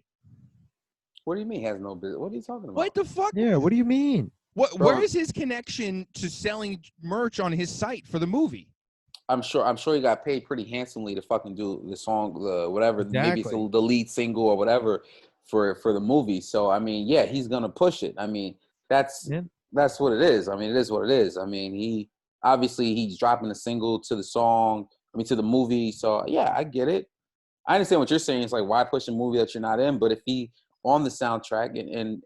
What do you mean has no business? What are you talking about? What the fuck? Yeah, what do you mean? Where is his connection to selling merch on his site for the movie? I'm sure he got paid pretty handsomely to fucking do the song, whatever. Exactly. Maybe it's the lead single or whatever for the movie. So I mean, yeah, he's gonna push it. I mean, that's what it is. I mean, it is what it is. I mean, he's dropping a single to the song. I mean, to the movie. So yeah, I get it. I understand what you're saying. It's like, why push a movie that you're not in? But if he on the soundtrack and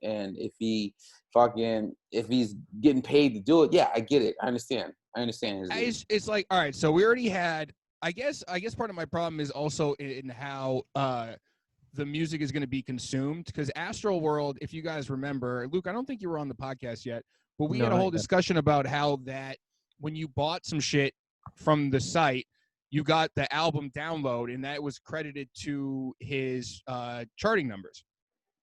if he's getting paid to do it, yeah, I get it. I understand It's like, all right, so we already had. I guess part of my problem is also in how the music is going to be consumed, because Astro World, if you guys remember, Luke, I don't think you were on the podcast yet, but we had a whole discussion about how that when you bought some shit from the site, you got the album download, and that was credited to his charting numbers.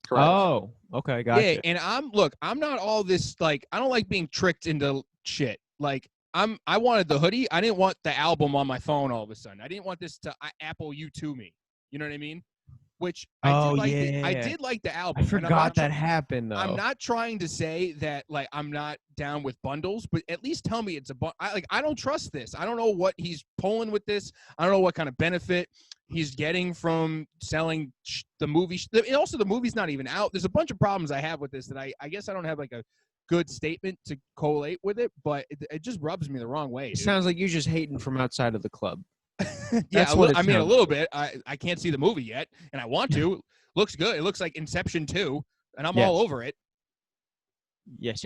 Correct. Oh, okay, gotcha. Yeah, and I'm not all this, like, I don't like being tricked into shit. Like, I wanted the hoodie. I didn't want the album on my phone all of a sudden. I didn't want this to Apple you to me. You know what I mean? Which I did like the album. I forgot that happened, though. I'm not trying to say that, like, I'm not down with bundles, but at least tell me it's a bundle. I don't trust this. I don't know what he's pulling with this. I don't know what kind of benefit he's getting from selling the movie. And also, the movie's not even out. There's a bunch of problems I have with this that I guess I don't have, like, a good statement to collate with it, but it just rubs me the wrong way. It sounds like you're just hating from outside of the club. Yeah, a little bit. I can't see the movie yet, and I want to. Looks good. It looks like Inception 2, and I'm all over it. Yes.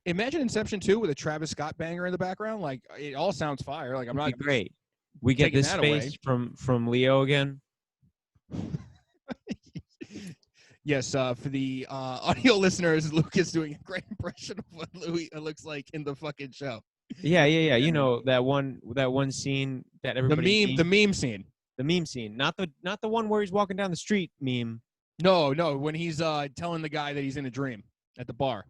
Imagine Inception 2 with a Travis Scott banger in the background. Like, it all sounds fire. Like, I'm not great. We get this space from Leo again. Yes, for the audio listeners, Luke is doing a great impression of what Louis looks like in the fucking show. Yeah. You know that one scene that everybody the meme scene. The meme scene, not the one where he's walking down the street meme. No, when he's telling the guy that he's in a dream at the bar.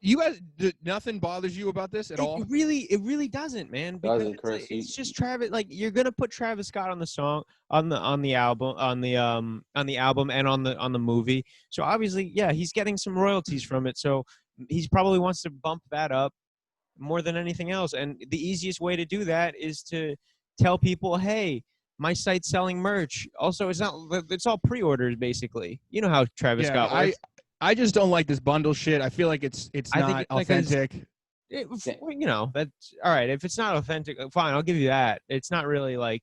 You guys, nothing bothers you about this at all? It really doesn't, man. Because it's just Travis. Like, you're gonna put Travis Scott on the song, on the album, on the album, and on the movie. So obviously, yeah, he's getting some royalties from it. So he probably wants to bump that up more than anything else. And the easiest way to do that is to tell people, hey, my site's selling merch. Also, it's all pre-orders, basically. You know how Travis Scott works. I just don't like this bundle shit. I feel like it's not authentic. That's all right. If it's not authentic, fine, I'll give you that. It's not really like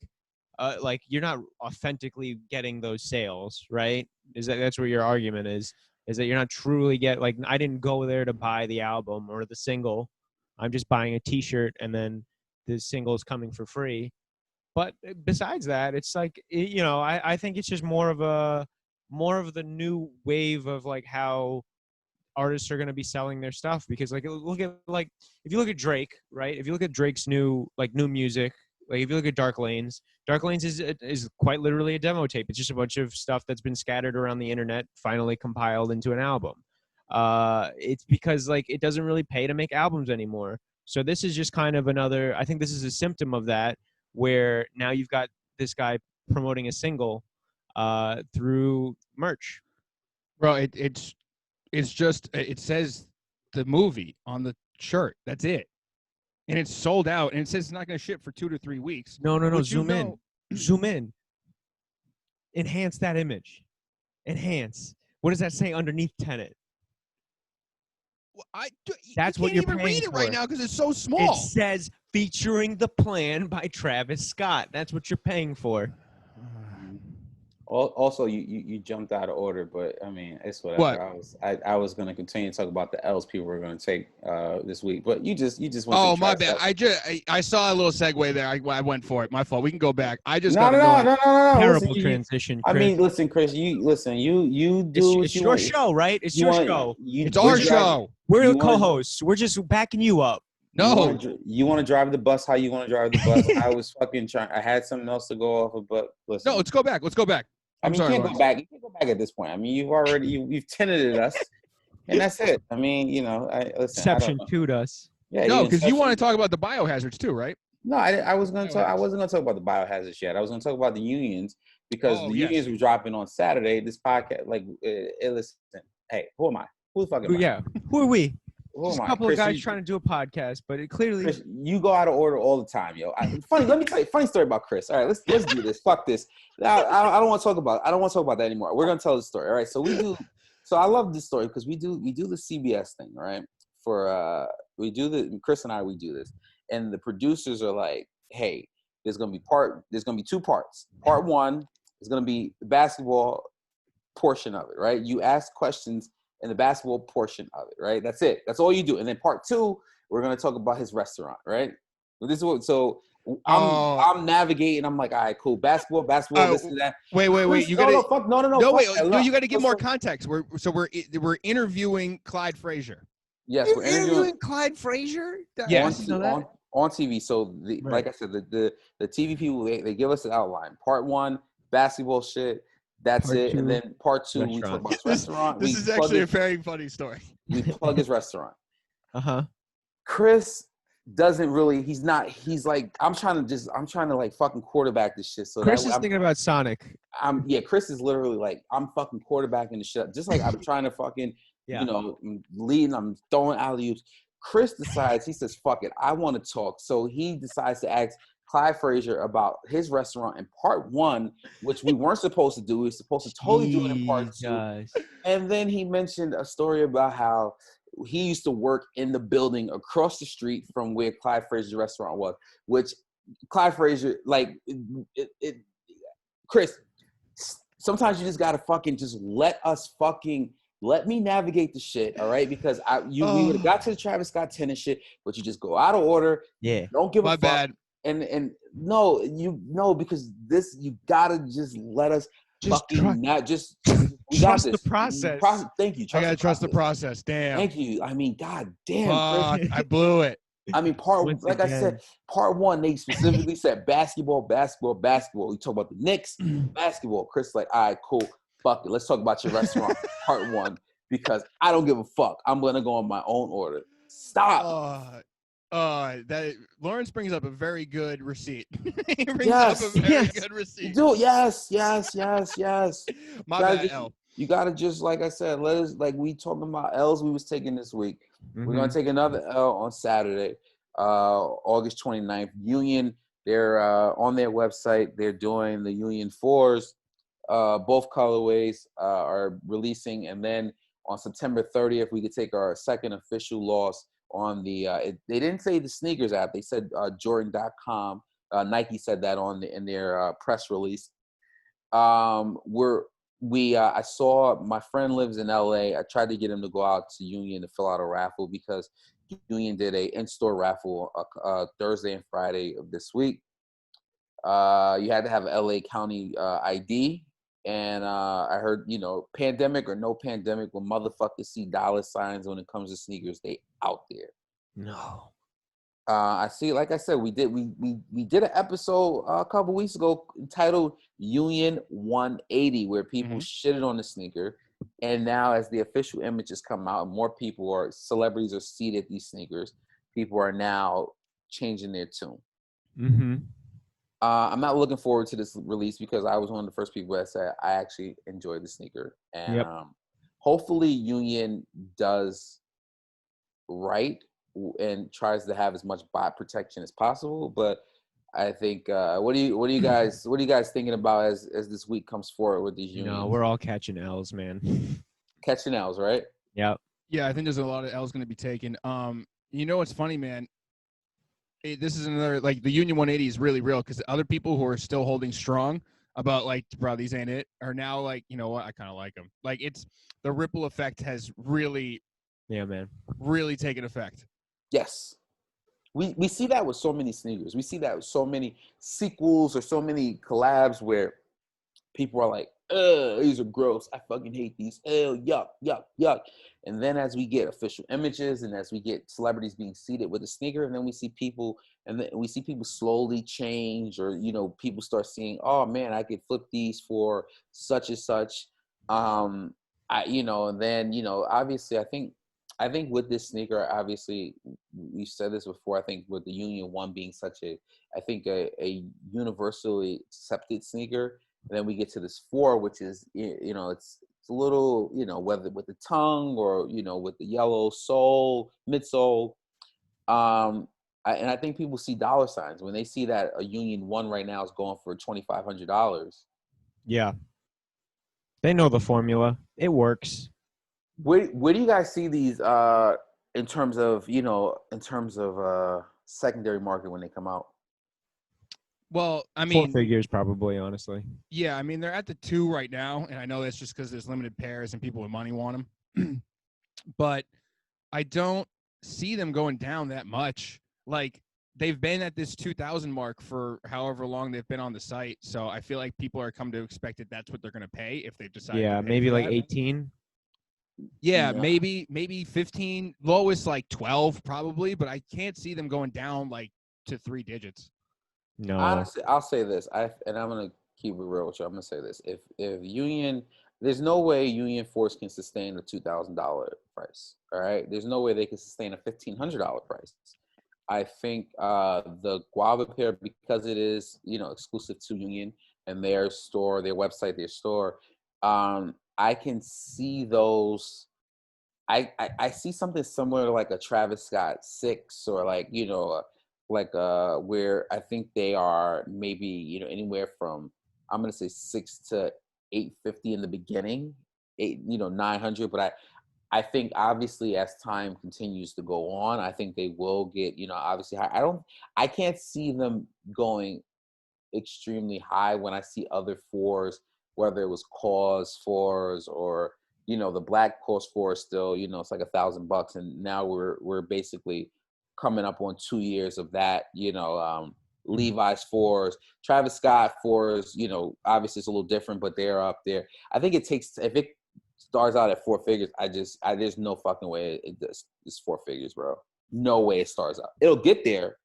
you're not authentically getting those sales, right? That's where your argument is that you're not truly I didn't go there to buy the album or the single. I'm just buying a T-shirt, and then the single is coming for free. But besides that, it's like, I think it's just more of the new wave of like how artists are going to be selling their stuff. Because if you look at Drake, right? If you look at Drake's new music, like if you look at Dark Lanes is quite literally a demo tape. It's just a bunch of stuff that's been scattered around the internet, finally compiled into an album. It's because it doesn't really pay to make albums anymore. So this is just kind of I think this is a symptom of that, where now you've got this guy promoting a single through merch. Bro, it's just, it says the movie on the shirt. That's it. And it's sold out, and it says it's not going to ship for 2 to 3 weeks. No. Zoom in. Enhance that image. Enhance. What does that say underneath Tenet? That's what you're paying for. I can't even read it right now because it's so small. It says featuring the plan by Travis Scott. That's what you're paying for. Also, you jumped out of order, but I mean, it's whatever. What? I was going to continue to talk about the L's people were going to take this week, but you just went. Oh, my bad. I saw a little segue there. I went for it. My fault. We can go back. I just no. Terrible transition. Chris. I mean, listen, Chris. You do. It's your show, right? It's your show. It's our show. We're the co-hosts. We're just backing you up. No. You want to drive the bus how you want to drive the bus. I was fucking trying. I had something else to go off of, but listen. No, let's go back. Let's go back. I mean, sorry, you can't go back. You can't go back at this point. I mean, you've tenanted us, and that's it. I mean, Exception to us. Yeah. No, because you want to talk about the biohazards too, right? No, I was going to talk. I wasn't going to talk about the biohazards yet. I was going to talk about the unions because the unions were dropping on Saturday. This podcast, listen. Hey, who am I? Who the fuck am I? Yeah, who are we? Just a couple Chris, of guys trying to do a podcast, but it clearly Chris, you go out of order all the time, yo. Funny, let me tell you a funny story about Chris. All right, let's do this. Fuck this. I don't want to talk about. I don't want to talk about that anymore. We're gonna tell the story. All right. So we do. So I love this story because we do the CBS thing, right? Chris and I do this, and the producers are like, hey, there's gonna be two parts. Part one is gonna be the basketball portion of it, right? You ask questions in the basketball portion of it, right? That's it. That's all you do. And then part two, we're gonna talk about his restaurant, right? I'm navigating. I'm like, all right, cool. Basketball, this and that. Wait. You gotta you got to give more context. We're interviewing Clyde Frazier. Yes, we're interviewing Clyde Frazier. Yes, on TV. So like I said, the TV people they give us an outline. Part one, basketball shit. That's part it. Two, and then part two, we talk about his restaurant. This is actually a very funny story. We plug his restaurant. Chris doesn't really. He's like, I'm trying to like fucking quarterback this shit. So Chris is thinking about Sonic. Chris is literally like, I'm fucking quarterbacking the shit. Just like I'm trying to fucking, leading. I'm throwing alley-oops. Chris decides, he says, fuck it, I want to talk. So he decides to ask Clyde Frazier about his restaurant in part one, which we weren't supposed to do. We were supposed to totally do it in part two. And then he mentioned a story about how he used to work in the building across the street from where Clyde Frazier's restaurant was, which Clyde Frazier, Chris, sometimes you just got to fucking just let me navigate the shit, all right? Because we would have got to the Travis Scott tennis shit, but you just go out of order. Yeah. Don't give a fuck. Bad. And no, because this, you gotta just let us trust the process. Thank you. I gotta trust the process. Damn. Thank you. I mean, god damn. Chris. I blew it. I mean, I said, part one, they specifically said basketball. We talk about the Knicks, basketball. Chris like, all right, cool. Fuck it. Let's talk about your restaurant, part one, because I don't give a fuck. I'm gonna go on my own order. Stop. That Lawrence brings up a very good receipt. He brings up a very good receipt. Dude, yes. My bad, L. You gotta just, like I said, let us, like we talking about L's we was taking this week. Mm-hmm. We're gonna take another L on Saturday, August 29th. Union, they're on their website. They're doing the Union 4s. Both colorways are releasing, and then on September 30th, we could take our second official loss on the they didn't say the sneakers app. They said Jordan.com. Nike said that in their press release. I saw, my friend lives in LA. I tried to get him to go out to Union to fill out a raffle because Union did a in-store raffle Thursday and Friday of this week. You had to have an LA County ID. And I heard, pandemic or no pandemic, when motherfuckers see dollar signs when it comes to sneakers, they out there. No. I see. Like I said, we did an episode a couple weeks ago entitled Union 180, where people shitted on the sneaker, and now as the official images come out, more celebrities are seated these sneakers. People are now changing their tune. Mm-hmm. I'm not looking forward to this release because I was one of the first people that said I actually enjoyed the sneaker. And hopefully Union does right and tries to have as much bot protection as possible. But I think what are you guys thinking about as this week comes forward with these unions? No, we're all catching L's, man. Catching L's, right? Yep. Yeah, I think there's a lot of L's going to be taken. What's funny, man? This is another, like, the Union 180 is really real because other people who are still holding strong about, like, bro, these ain't it, are now like, you know what, I kind of like them. Like, it's the ripple effect has really taken effect. Yes. We see that with so many sneakers. We see that with so many sequels or so many collabs where people are like, these are gross. I fucking hate these. Yuck. And then as we get official images and as we get celebrities being seated with a sneaker, and then we see people slowly change, or, people start seeing, oh man, I could flip these for such and such. And then, obviously I think with this sneaker, obviously we've said this before, I think with the Union 1 being such a universally accepted sneaker, and then we get to this 4, which is, it's a little, whether with the tongue or, with the yellow sole, midsole. And I think people see dollar signs when they see that a Union 1 right now is going for $2,500. Yeah. They know the formula. It works. Where do you guys see these in terms of secondary market when they come out? Well, I Four mean, figures probably, honestly. yeah, I mean, they're at the 2 right now, and I know that's just because there's limited pairs and people with money want them. But I don't see them going down that much. Like, they've been at this 2,000 mark for however long they've been on the site, so I feel like people are come to expect that that's what they're going to pay if they've decided. Yeah, to pay maybe for like that. 18. Yeah, No. maybe 15, lowest like 12 probably, but I can't see them going down like to 3 digits. No. Honestly, I'll say this. I'm gonna keep it real with you. I'm gonna say this. If Union, there's no way Union Force can sustain a $2,000 price. All right, there's no way they can sustain a $1,500 price. I think the Guava pair, because it is exclusive to Union and their store, their website, their store. I can see those. I see something similar to like a Travis Scott 6, or like where I think they are maybe anywhere from, I'm gonna say 6 to 850 in the beginning, 900. But I think obviously as time continues to go on, I think they will get obviously high. I can't see them going extremely high when I see other 4s, whether it was Cause 4s or the Black Cause 4 still, it's like $1,000, and now we're basically coming up on 2 years of that. Levi's 4s, Travis Scott 4s, obviously it's a little different, but they're up there. I think if it starts out at 4 figures, there's no fucking way it's 4 figures, bro. No way it starts out. It'll get there.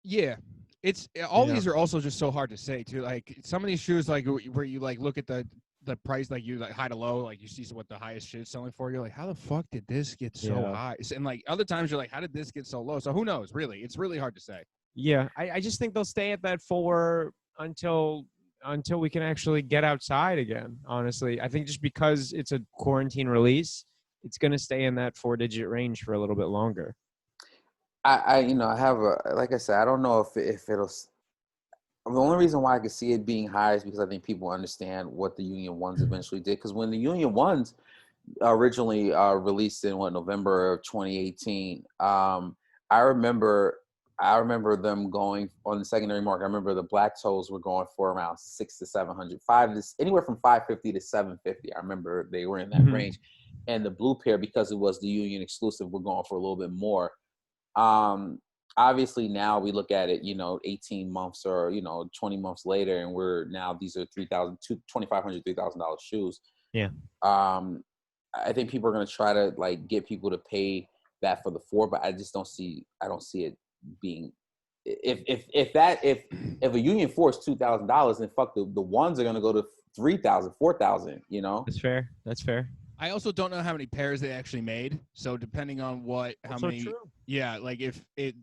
Yeah. It's all these are also just so hard to say too. Like some of these shoes, like where you like look at the price, like you like high to low, like you see what the highest shit is selling for. You're like, how the fuck did this get so high? And like other times you're like, how did this get so low? So who knows? Really, it's really hard to say. Yeah, I just think they'll stay at that 4 until we can actually get outside again. Honestly, I think just because it's a quarantine release, it's going to stay in that 4-digit range for a little bit longer. I have like I said, I don't know if it'll. The only reason why I could see it being high is because I think people understand what the Union 1s eventually did. Because when the Union 1s originally released in November of 2018, I remember them going on the secondary market. I remember the black toes were going for around 600 to 700, anywhere from 550 to 750. I remember they were in that range, and the blue pair, because it was the Union exclusive, were going for a little bit more. Obviously now we look at it, 18 months or 20 months later, and these are $2,500, $3,000 shoes. Yeah. I think people are going to try to like get people to pay that for the 4, but I don't see it being, if a Union 4 is $2,000, then fuck the 1s are going to go to 3,000, 4,000, That's fair. I also don't know how many pairs they actually made. So depending on how many, true. Yeah, like if it,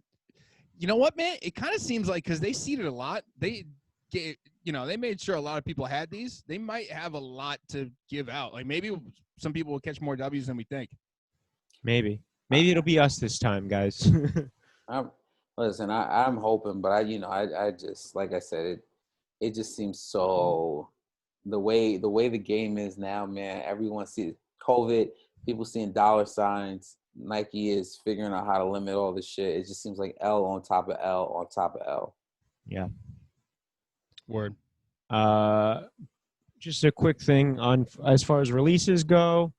you know what, man, it kind of seems like, because they seeded a lot, they made sure a lot of people had these. They might have a lot to give out. Like maybe some people will catch more W's than we think. Maybe it'll be us this time, guys. I'm hoping, but I just, like I said, it just seems so, the way the game is now, man. Everyone sees COVID, people seeing dollar signs. Nike is figuring out how to limit all this shit. It just seems like L on top of L on top of L. Yeah. Word. Just a quick thing on as far as releases go.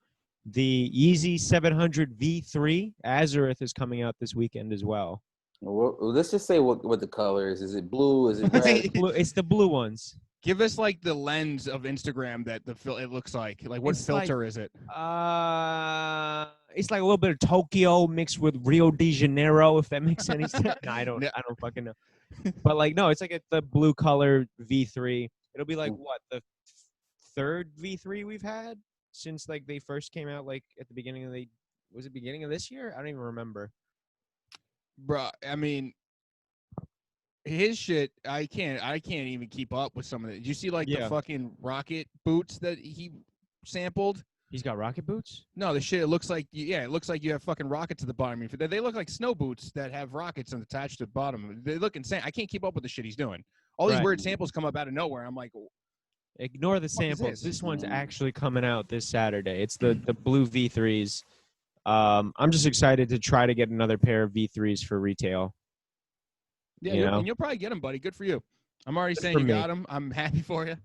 The Yeezy 700 V3 Azureth is coming out this weekend as well. Well, let's just say what the color is. Is it blue? Is it red? It's the blue ones. Give us like the lens of Instagram that it looks like. Like what filter is it? it's like a little bit of Tokyo mixed with Rio de Janeiro, if that makes any sense. No, I don't fucking know. But like, no, it's like the blue color V3. It'll be like what, the third V3 we've had since like they first came out, like at the beginning of was it beginning of this year? I don't even remember. Bro, I mean, his shit, I can't even keep up with some of it. Did you see like the fucking rocket boots that he sampled? He's got rocket boots? No, the shit, it looks like you have fucking rockets at the bottom. They look like snow boots that have rockets attached to the bottom. They look insane. I can't keep up with the shit he's doing. All these weird samples come up out of nowhere. I'm like, ignore the samples. This one's actually coming out this Saturday. It's the blue V3s. I'm just excited to try to get another pair of V3s for retail. Yeah, and you'll probably get them, buddy. Good for you. I'm already saying you got them. I'm happy for you.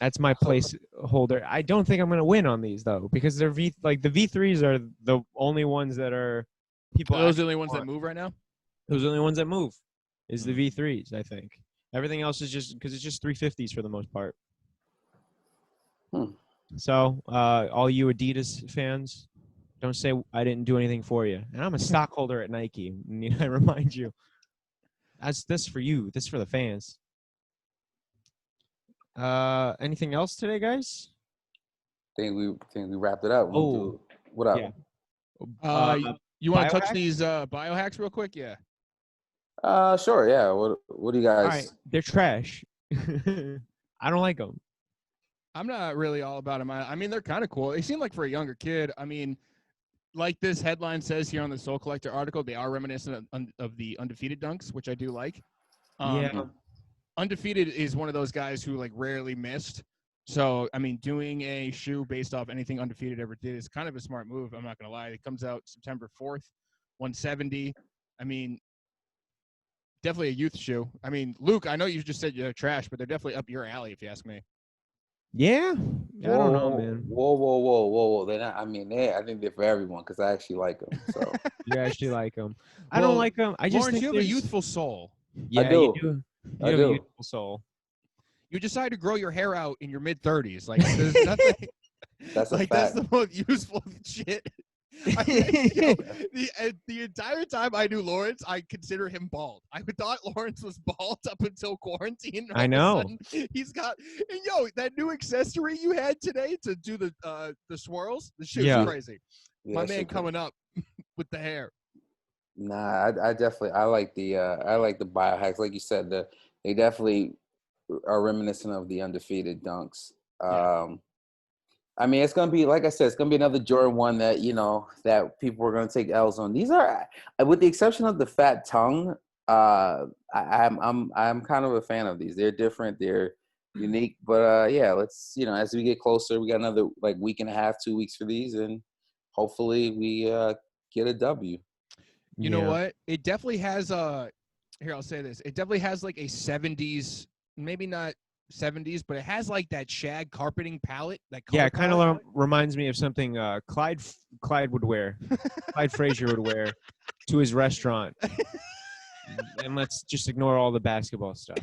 That's my placeholder. I don't think I'm going to win on these, though, because they're the V3s are the only ones that are people. Those are the only ones that move right now? Those are the only ones that move is the V3s, I think. Everything else is just because it's just 350s for the most part. So, all you Adidas fans, don't say I didn't do anything for you. And I'm a stockholder at Nike. I remind you. That's for you. This is for the fans. Anything else today, guys? Think we wrapped it up. What up? Yeah. You want to touch these biohacks real quick? Yeah. Sure. Yeah. What do you guys? All right, they're trash. I don't like them. I'm not really all about them. I mean, they're kind of cool. They seem like for a younger kid. I mean, like this headline says here on the Soul Collector article, they are reminiscent of the Undefeated dunks, which I do like. Undefeated is one of those guys who like rarely missed. So, I mean, doing a shoe based off anything Undefeated ever did is kind of a smart move. I'm not going to lie. It comes out September 4th, 170. I mean, definitely a youth shoe. I mean, Luke, I know you just said you're trash, but they're definitely up your alley if you ask me. Yeah. I don't know, man. Whoa. They're not, I mean, I think they're for everyone because I actually like them. So you actually like them. I don't like them. I just Lawrence, think you have a youthful soul. Yeah, I do. You do. I have do. a youthful soul. You decide to grow your hair out in your mid-30s. Like, there's nothing. That's a like, fact. that's the most useful shit. I mean, the entire time I knew Lawrence, I consider him bald. I thought Lawrence was bald up until quarantine. I know. He's got, and that new accessory you had today to do the swirls, the shit was crazy. Yeah, My man coming up with the hair. Nah, I definitely like the biohacks. Like you said, they definitely are reminiscent of the Undefeated dunks. I mean, it's gonna be, like I said, it's gonna be another Jordan 1 that that people are gonna take L's on. These are, with the exception of the fat tongue, I'm kind of a fan of these. They're different, they're unique, but let's as we get closer, we got another like week and a half, 2 weeks for these, and hopefully we get a W. You know what? It definitely has here, I'll say this. It definitely has like a 70s, maybe not 70s, but it has like that shag carpeting palette. It kind of reminds me of something Clyde would wear. Clyde Frazier would wear to his restaurant. And let's just ignore all the basketball stuff.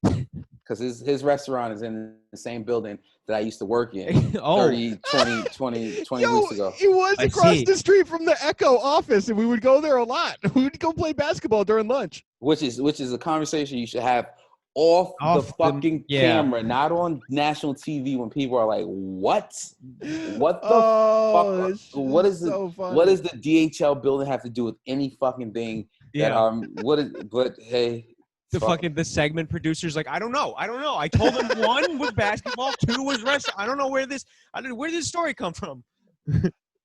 Because his restaurant is in the same building that I used to work in 20 weeks ago. It was across the street from the Echo office, and we would go there a lot. We would go play basketball during lunch. Which is a conversation you should have off the fucking camera, not on national TV when people are like, what the fuck? What is what does the DHL building have to do with any fucking thing? But hey. The segment producer's like, I don't know. I told him 1 was basketball, 2 was restaurant. I don't know where this story come from.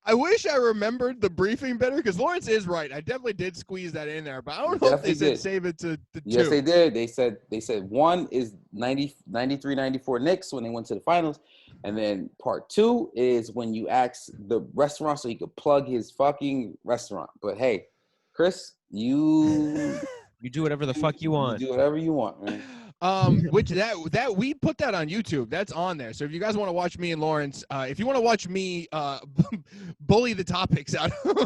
I wish I remembered the briefing better, because Lawrence is right. I definitely did squeeze that in there, but I don't know if they said save it to 2. Yes, they did. They said 1 is 93, 94 Knicks when they went to the finals, and then part 2 is when you ask the restaurant so he could plug his fucking restaurant. But hey, Chris, you do whatever the fuck you want. You do whatever you want, man. Which that we put that on YouTube. That's on there. So if you guys want to watch me and Lawrence, if you want to watch me bully the topics out of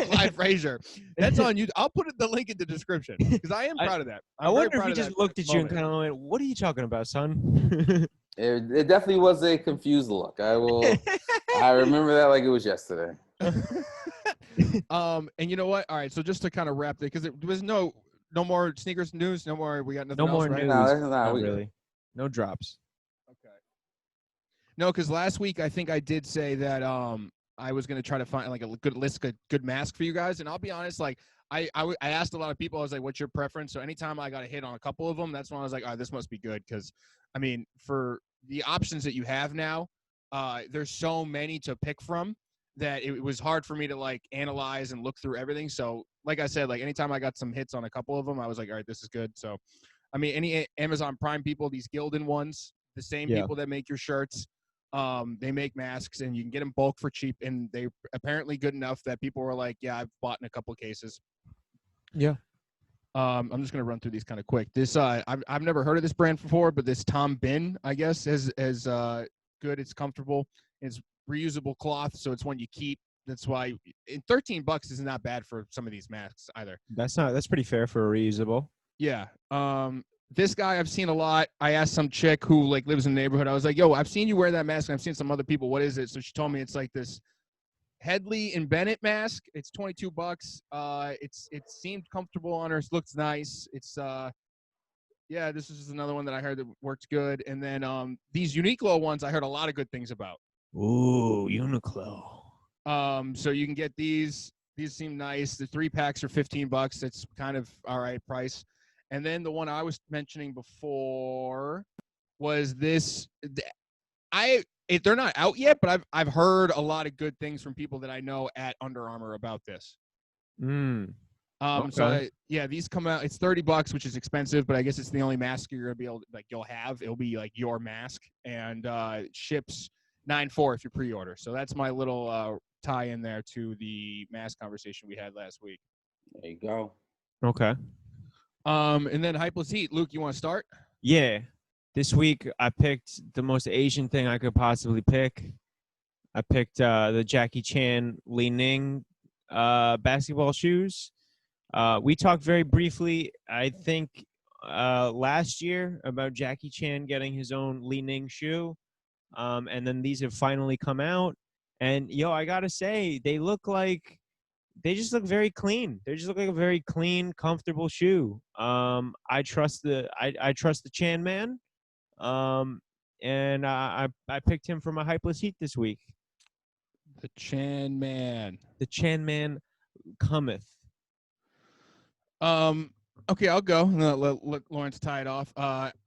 Clyde Frazier, that's on YouTube. I'll put the link in the description because I am proud of that. I wonder if he just looked at you and kind of went, "What are you talking about, son?" It definitely was a confused look. I remember that like it was yesterday. And you know what? All right, so just to kind of wrap it, because there was no more sneakers news, no more. We got nothing No else, more right? news. No, Not we good. really. No drops. Okay. No, because last week I think I did say that I was gonna try to find like a good mask for you guys, and I'll be honest, like I asked a lot of people, I was like, "What's your preference?" So anytime I got a hit on a couple of them, that's when I was like, "Oh, this must be good," because I mean, for the options that you have now, there's so many to pick from that it was hard for me to like analyze and look through everything. So, like I said, like anytime I got some hits on a couple of them, I was like, "All right, this is good." So, I mean, any Amazon Prime people, these Gildan ones, the same Yeah. people that make your shirts. They make masks and you can get them bulk for cheap, and they're apparently good enough that people were like, "Yeah, I've bought in a couple of cases." Yeah. I'm just gonna run through these kind of quick. This I've never heard of this brand before, but this Tom Bin, I guess, is good. It's comfortable. It's reusable cloth, so it's one you keep. That's why $13 is not bad for some of these masks either. That's pretty fair for a reusable. Yeah. This guy I've seen a lot. I asked some chick who like lives in the neighborhood. I was like, "Yo, I've seen you wear that mask, and I've seen some other people. What is it?" So she told me it's like this Headley and Bennett mask. It's $22. It seemed comfortable on her. It looks nice. It's yeah. This is another one that I heard that works good. And then these Uniqlo ones, I heard a lot of good things about. Ooh, Uniqlo. So you can get these. These seem nice. The 3-packs are $15. It's kind of all right price. And then the one I was mentioning before was this. They're not out yet, but I've heard a lot of good things from people that I know at Under Armour about this. Okay. So these come out. It's $30, which is expensive, but I guess it's the only mask you're gonna be able to, like, you'll have. It'll be like your mask, and it ships 9/4 if you pre-order. So that's my little tie in there to the mask conversation we had last week. There you go. Okay. And then Hypeless Heat. Luke, you want to start? Yeah. This week I picked the most Asian thing I could possibly pick. I picked the Jackie Chan Li Ning basketball shoes. We talked very briefly, I think, last year about Jackie Chan getting his own Li Ning shoe. And then these have finally come out. And, I got to say, they just look very clean. They just look like a very clean, comfortable shoe. I trust the Chan man. And I picked him for my Hypeless Heat this week. The Chan man. The Chan man cometh. Okay, I'll go. Let Lawrence tie it off.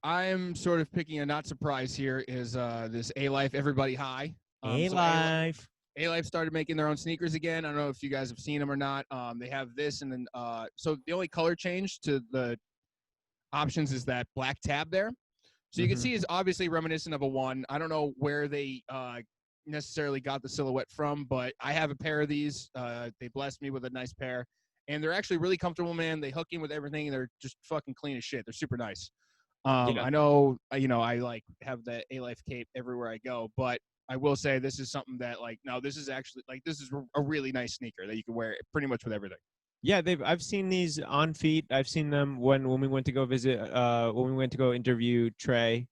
I'm sort of picking a not surprise here is this A-Life Everybody High. A-Life. A-Life started making their own sneakers again. I don't know if you guys have seen them or not. They have this, and then so the only color change to the options is that black tab there. So you can see it's obviously reminiscent of a 1. I don't know where they necessarily got the silhouette from, but I have a pair of these. They blessed me with a nice pair. And they're actually really comfortable, man. They hook in with everything, and they're just fucking clean as shit. They're super nice. I know, I like have the A-Life cape everywhere I go, but I will say this is something that, like, no, this is actually, like, this is a really nice sneaker that you can wear pretty much with everything. Yeah, I've seen these on feet. I've seen them when we went to go visit, when we went to go interview Trey.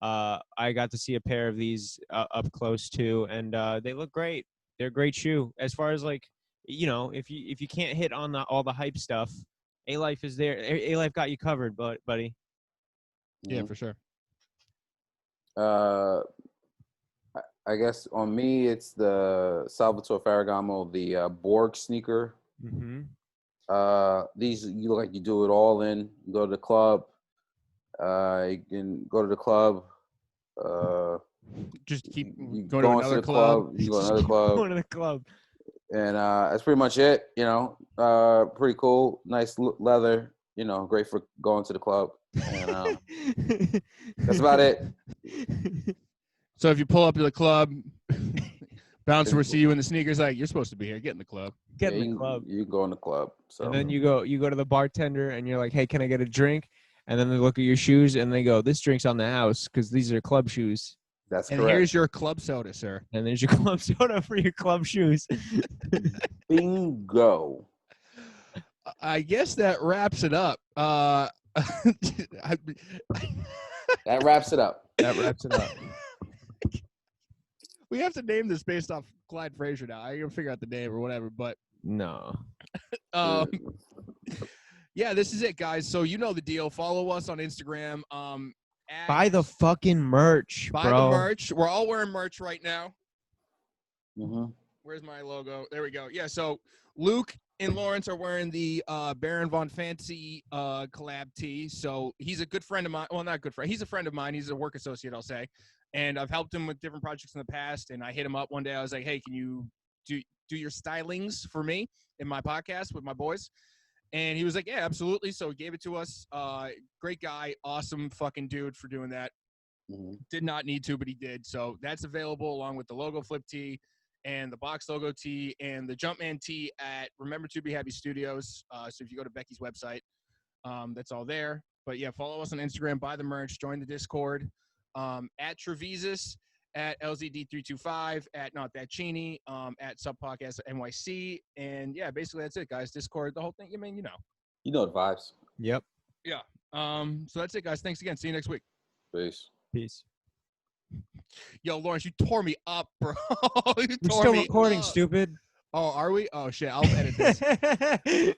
I got to see a pair of these up close too, and they look great. They're a great shoe. As far as, like, if you can't hit on all the hype stuff, A-Life is there. A-Life got you covered, buddy. Yeah, for sure. I guess on me, it's the Salvatore Ferragamo, the Borg sneaker. These, you look like you do it all in. You go to the club. You can go to the club. Just keep you going to another club. You go to another club. Going to the club. And that's pretty much it. Pretty cool. Nice leather. Great for going to the club. And that's about it. So if you pull up to the club, bouncer will see you in the sneakers, like, you're supposed to be here. Get in the club. Get in the club. You go in the club. So. And then you go to the bartender, and you're like, "Hey, can I get a drink?" And then they look at your shoes, and they go, "This drink's on the house because these are club shoes." That's and correct. Here's your club soda, sir. And there's your club soda for your club shoes. Bingo. I guess that wraps it up. That wraps it up. That wraps it up. We have to name this based off Clyde Frazier now. I gotta figure out the name or whatever. But No. yeah, this is it, guys. So you know the deal. Follow us on Instagram. Buy the fucking merch, buy bro. the merch. We're all wearing merch right now. Mm-hmm. Where's my logo? There we go. Yeah. So Luke and Lawrence are wearing the Baron Von Fancy collab tee. So he's a good friend of mine. Well, not a good friend. He's a friend of mine. He's a work associate, I'll say. And I've helped him with different projects in the past. And I hit him up one day. I was like, hey, can you do your stylings for me in my podcast with my boys? And he was like, yeah, absolutely. So he gave it to us. Great guy. Awesome fucking dude for doing that. Mm-hmm. Did not need to, but he did. So that's available along with the logo flip tee and the box logo tee and the Jumpman tee at Remember to Be Happy Studios. So if you go to Becky's website, that's all there. But yeah, follow us on Instagram, buy the merch, join the Discord, at Trevisus, at LZD325, at Not That Cheney, at Sub Podcast NYC. And yeah, basically that's it, guys. Discord, the whole thing. I mean, you know. You know the vibes. Yep. Yeah. So that's it, guys. Thanks again. See you next week. Peace. Peace. Yo, Lawrence, you tore me up, bro. We're still recording, stupid. Oh, are we? Oh, shit. I'll edit this.